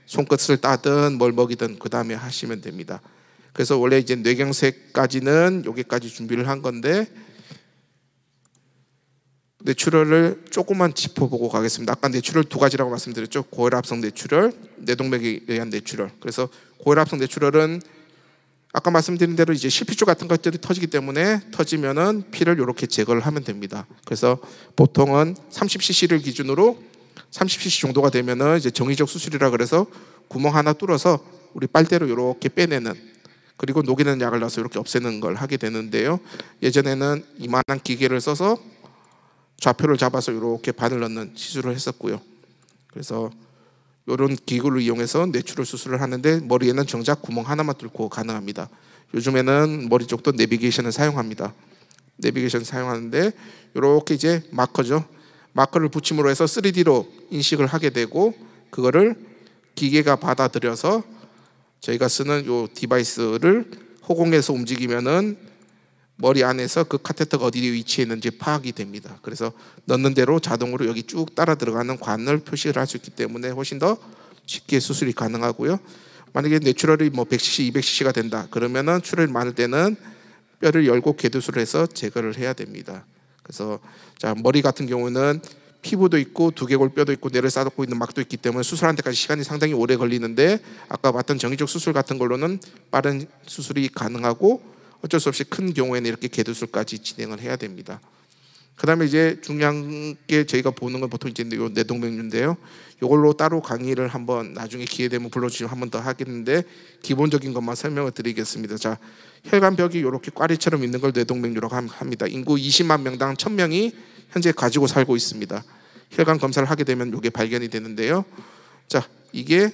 손끝을 따든 뭘 먹이든 그 다음에 하시면 됩니다. 그래서 원래 이제 뇌경색까지는 여기까지 준비를 한 건데 뇌출혈을 조금만 짚어보고 가겠습니다. 아까 뇌출혈 두 가지라고 말씀드렸죠. 고혈압성 뇌출혈, 뇌동맥에 의한 뇌출혈. 그래서 고혈압성 뇌출혈은 아까 말씀드린 대로 이제 실핏줄 같은 것들이 터지기 때문에 터지면은 피를 이렇게 제거를 하면 됩니다. 그래서 보통은 30cc를 기준으로 30cc 정도가 되면은 이제 정의적 수술이라 그래서 구멍 하나 뚫어서 우리 빨대로 이렇게 빼내는 그리고 녹이는 약을 넣어서 이렇게 없애는 걸 하게 되는데요. 예전에는 이만한 기계를 써서 좌표를 잡아서 이렇게 바늘 넣는 시술을 했었고요. 그래서 이런 기구를 이용해서 뇌출혈 수술을 하는데 머리에는 정작 구멍 하나만 뚫고 가능합니다. 요즘에는 머리 쪽도 내비게이션을 사용합니다. 내비게이션 사용하는데 이렇게 이제 마커죠. 마커를 붙임으로 해서 3D로 인식을 하게 되고 그거를 기계가 받아들여서 저희가 쓰는 이 디바이스를 허공에서 움직이면은 머리 안에서 그 카테터가 어디에 위치해 있는지 파악이 됩니다. 그래서 넣는 대로 자동으로 여기 쭉 따라 들어가는 관을 표시를 할 수 있기 때문에 훨씬 더 쉽게 수술이 가능하고요. 만약에 뇌출혈이 뭐 100cc, 200cc가 된다 그러면은 출혈이 많을 때는 뼈를 열고 개도술을 해서 제거를 해야 됩니다. 그래서 자 머리 같은 경우는 피부도 있고 두개골 뼈도 있고 뇌를 싸놓고 있는 막도 있기 때문에 수술하는 데까지 시간이 상당히 오래 걸리는데 아까 봤던 정기적 수술 같은 걸로는 빠른 수술이 가능하고 어쩔 수 없이 큰 경우에는 이렇게 개도술까지 진행을 해야 됩니다. 그 다음에 이제 중요한 게 저희가 보는 건 보통 이제 뇌동맥류인데요. 이걸로 따로 강의를 한번 나중에 기회 되면 불러주시면 한 번 더 하겠는데 기본적인 것만 설명을 드리겠습니다. 자, 혈관벽이 이렇게 꽈리처럼 있는 걸 뇌동맥류라고 합니다. 인구 20만 명당 1000명이 현재 가지고 살고 있습니다. 혈관 검사를 하게 되면 이게 발견이 되는데요. 자, 이게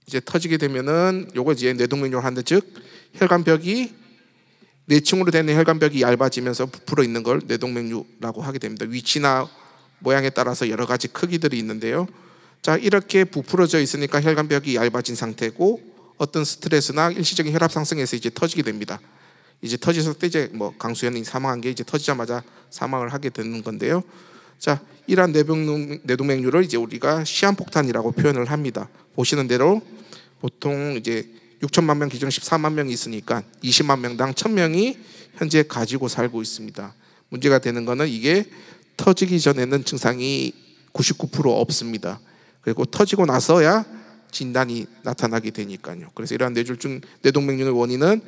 이제 터지게 되면은 요거 이제 뇌동맥류를 하는데 즉 혈관벽이 뇌층으로 되는 혈관벽이 얇아지면서 부풀어 있는 걸 뇌동맥류라고 하게 됩니다. 위치나 모양에 따라서 여러 가지 크기들이 있는데요. 자, 이렇게 부풀어져 있으니까 혈관벽이 얇아진 상태고 어떤 스트레스나 일시적인 혈압 상승에서 이제 터지게 됩니다. 이제 터졌을 때 이제 뭐 강수현이 사망한 게 이제 터지자마자 사망을 하게 되는 건데요. 자, 이러한 뇌동맥류를 이제 우리가 시한폭탄이라고 표현을 합니다. 보시는 대로 보통 이제 6천만 명 기준 14만 명이 있으니까 20만 명당 1000명이 현재 가지고 살고 있습니다. 문제가 되는 거는 이게 터지기 전에는 증상이 99% 없습니다. 그리고 터지고 나서야 진단이 나타나게 되니까요. 그래서 이러한 뇌졸중, 뇌동맥류의 원인은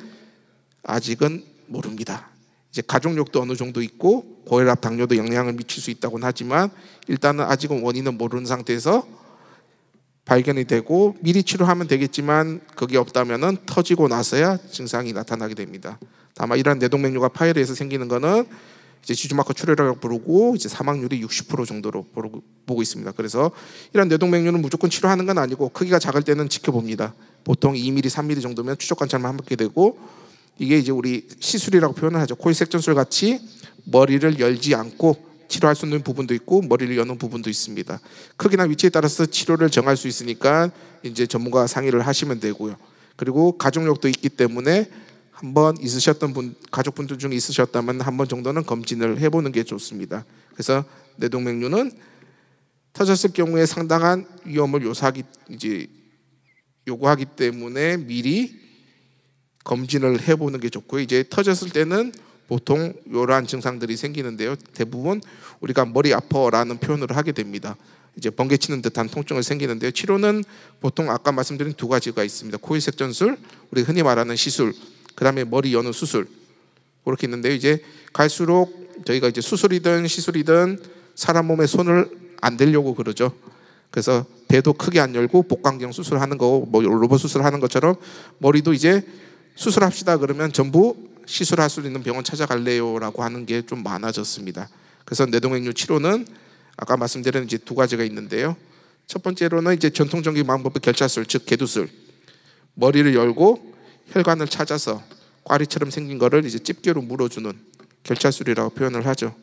아직은 모릅니다. 이제 가족력도 어느 정도 있고 고혈압, 당뇨도 영향을 미칠 수 있다고는 하지만 일단은 아직은 원인은 모르는 상태에서 발견이 되고 미리 치료하면 되겠지만 그게 없다면은 터지고 나서야 증상이 나타나게 됩니다. 다만 이러한 뇌동맥류가 파열해서 생기는 거는 이제 지주마커 출혈이라고 부르고 이제 사망률이 60% 정도로 보고 있습니다. 그래서 이런 뇌동맥류는 무조건 치료하는 건 아니고 크기가 작을 때는 지켜봅니다. 보통 2mm, 3mm 정도면 추적 관찰만 하게 되고 이게 이제 우리 시술이라고 표현을 하죠. 코일색전술 같이 머리를 열지 않고 치료할 수 있는 부분도 있고 머리를 여는 부분도 있습니다. 크기나 위치에 따라서 치료를 정할 수 있으니까 이제 전문가와 상의를 하시면 되고요. 그리고 가족력도 있기 때문에 한번 있으셨던 분, 가족분들 중에 있으셨다면 한 번 정도는 검진을 해보는 게 좋습니다. 그래서 뇌동맥류는 터졌을 경우에 상당한 위험을 요구하기 때문에 미리 검진을 해보는 게 좋고요. 이제 터졌을 때는 보통 이러한 증상들이 생기는데요. 대부분 우리가 머리 아파라는 표현을 하게 됩니다. 이제 번개치는 듯한 통증을 생기는데요. 치료는 보통 아까 말씀드린 두 가지가 있습니다. 코일색전술, 우리 흔히 말하는 시술, 그다음에 머리 여는 수술 그렇게 있는데요. 이제 갈수록 저희가 이제 수술이든 시술이든 사람 몸에 손을 안 대려고 그러죠. 그래서 배도 크게 안 열고 복강경 수술하는 거, 뭐 로봇 수술하는 것처럼 머리도 이제 수술합시다 그러면 전부 시술할 수 있는 병원 찾아갈래요라고 하는 게 좀 많아졌습니다. 그래서 뇌동맥류 치료는 아까 말씀드린 이제 두 가지가 있는데요. 첫 번째로는 이제 전통적인 방법의 결찰술, 즉 개두술. 머리를 열고 혈관을 찾아서 꽈리처럼 생긴 거를 이제 집게로 물어주는 결찰술이라고 표현을 하죠.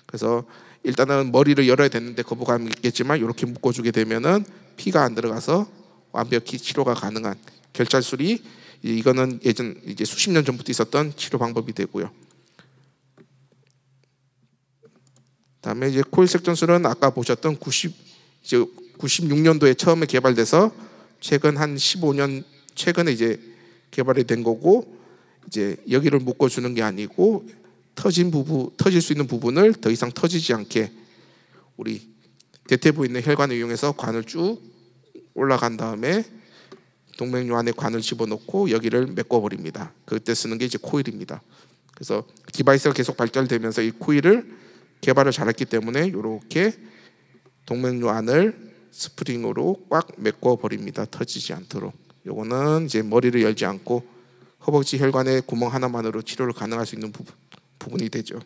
그래서 일단은 머리를 열어야 되는데 거부감이 있겠지만 이렇게 묶어주게 되면은 피가 안 들어가서 완벽히 치료가 가능한 결찰술이 이거는 예전 이제 수십 년 전부터 있었던 치료 방법이 되고요. 다음에 이제 코일색전술은 아까 보셨던 96년도에 처음에 개발돼서 최근 한 15년 최근에 이제 개발이 된 거고 이제 여기를 묶어주는 게 아니고 터질 수 있는 부분을 더 이상 터지지 않게 우리 대퇴부에 있는 혈관을 이용해서 관을 쭉 올라간 다음에 동맥류 안에 관을 집어넣고 여기를 메꿔버립니다. 그때 쓰는 게 이제 코일입니다. 그래서 디바이스가 계속 발달되면서 이 코일을 개발을 잘했기 때문에 이렇게 동맥류 안을 스프링으로 꽉 메꿔버립니다. 터지지 않도록. 요거는 이제 머리를 열지 않고 허벅지 혈관에 구멍 하나만으로 치료를 가능할 수 있는 부분이 되죠.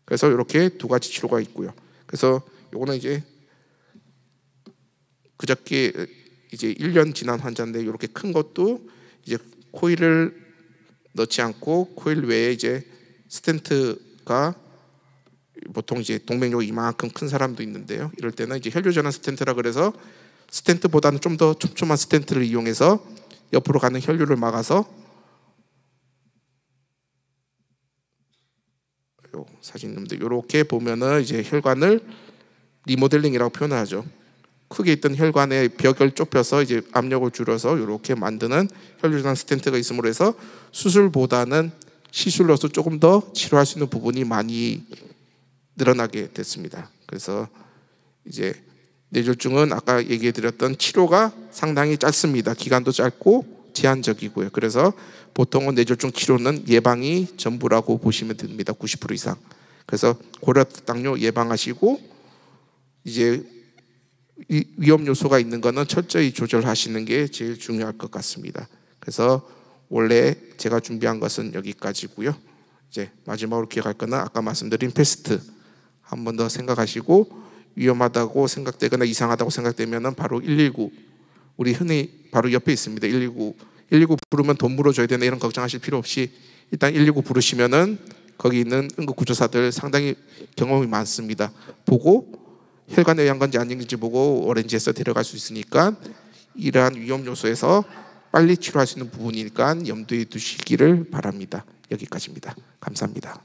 그래서 이렇게 두 가지 치료가 있고요. 그래서 요거는 이제 그저께 이제 1년 지난 환자인데 이렇게 큰 것도 이제 코일을 넣지 않고 코일 외에 이제 스텐트가 보통 이제 동맥류 이만큼 큰 사람도 있는데요. 이럴 때는 이제 혈류전환 스텐트라 그래서 스텐트보다는 좀 더 촘촘한 스텐트를 이용해서 옆으로 가는 혈류를 막아서 요 사진님들 이렇게 보면은 이제 혈관을 리모델링이라고 표현을 하죠. 크게 있던 혈관의 벽을 좁혀서 이제 압력을 줄여서 이렇게 만드는 혈류전환 스텐트가 있음으로 해서 수술보다는 시술로서 조금 더 치료할 수 있는 부분이 많이 늘어나게 됐습니다. 그래서 이제 뇌졸중은 아까 얘기해드렸던 치료가 상당히 짧습니다. 기간도 짧고 제한적이고요. 그래서 보통은 뇌졸중 치료는 예방이 전부라고 보시면 됩니다. 90% 이상. 그래서 고혈당뇨 예방하시고 이제 위험 요소가 있는 거는 철저히 조절하시는 게 제일 중요할 것 같습니다. 그래서 원래 제가 준비한 것은 여기까지고요. 이제 마지막으로 기억할 거는 아까 말씀드린 패스트 한 번 더 생각하시고 위험하다고 생각되거나 이상하다고 생각되면은 바로 119 우리 흔히 바로 옆에 있습니다. 119 부르면 돈 물어줘야 되나 이런 걱정하실 필요 없이 일단 119 부르시면은 거기 있는 응급구조사들 상당히 경험이 많습니다. 보고 혈관에 의한 건지 아닌지 보고 오렌지에서 데려갈 수 있으니까 이러한 위험 요소에서 빨리 치료할 수 있는 부분이니까 염두에 두시기를 바랍니다. 여기까지입니다. 감사합니다.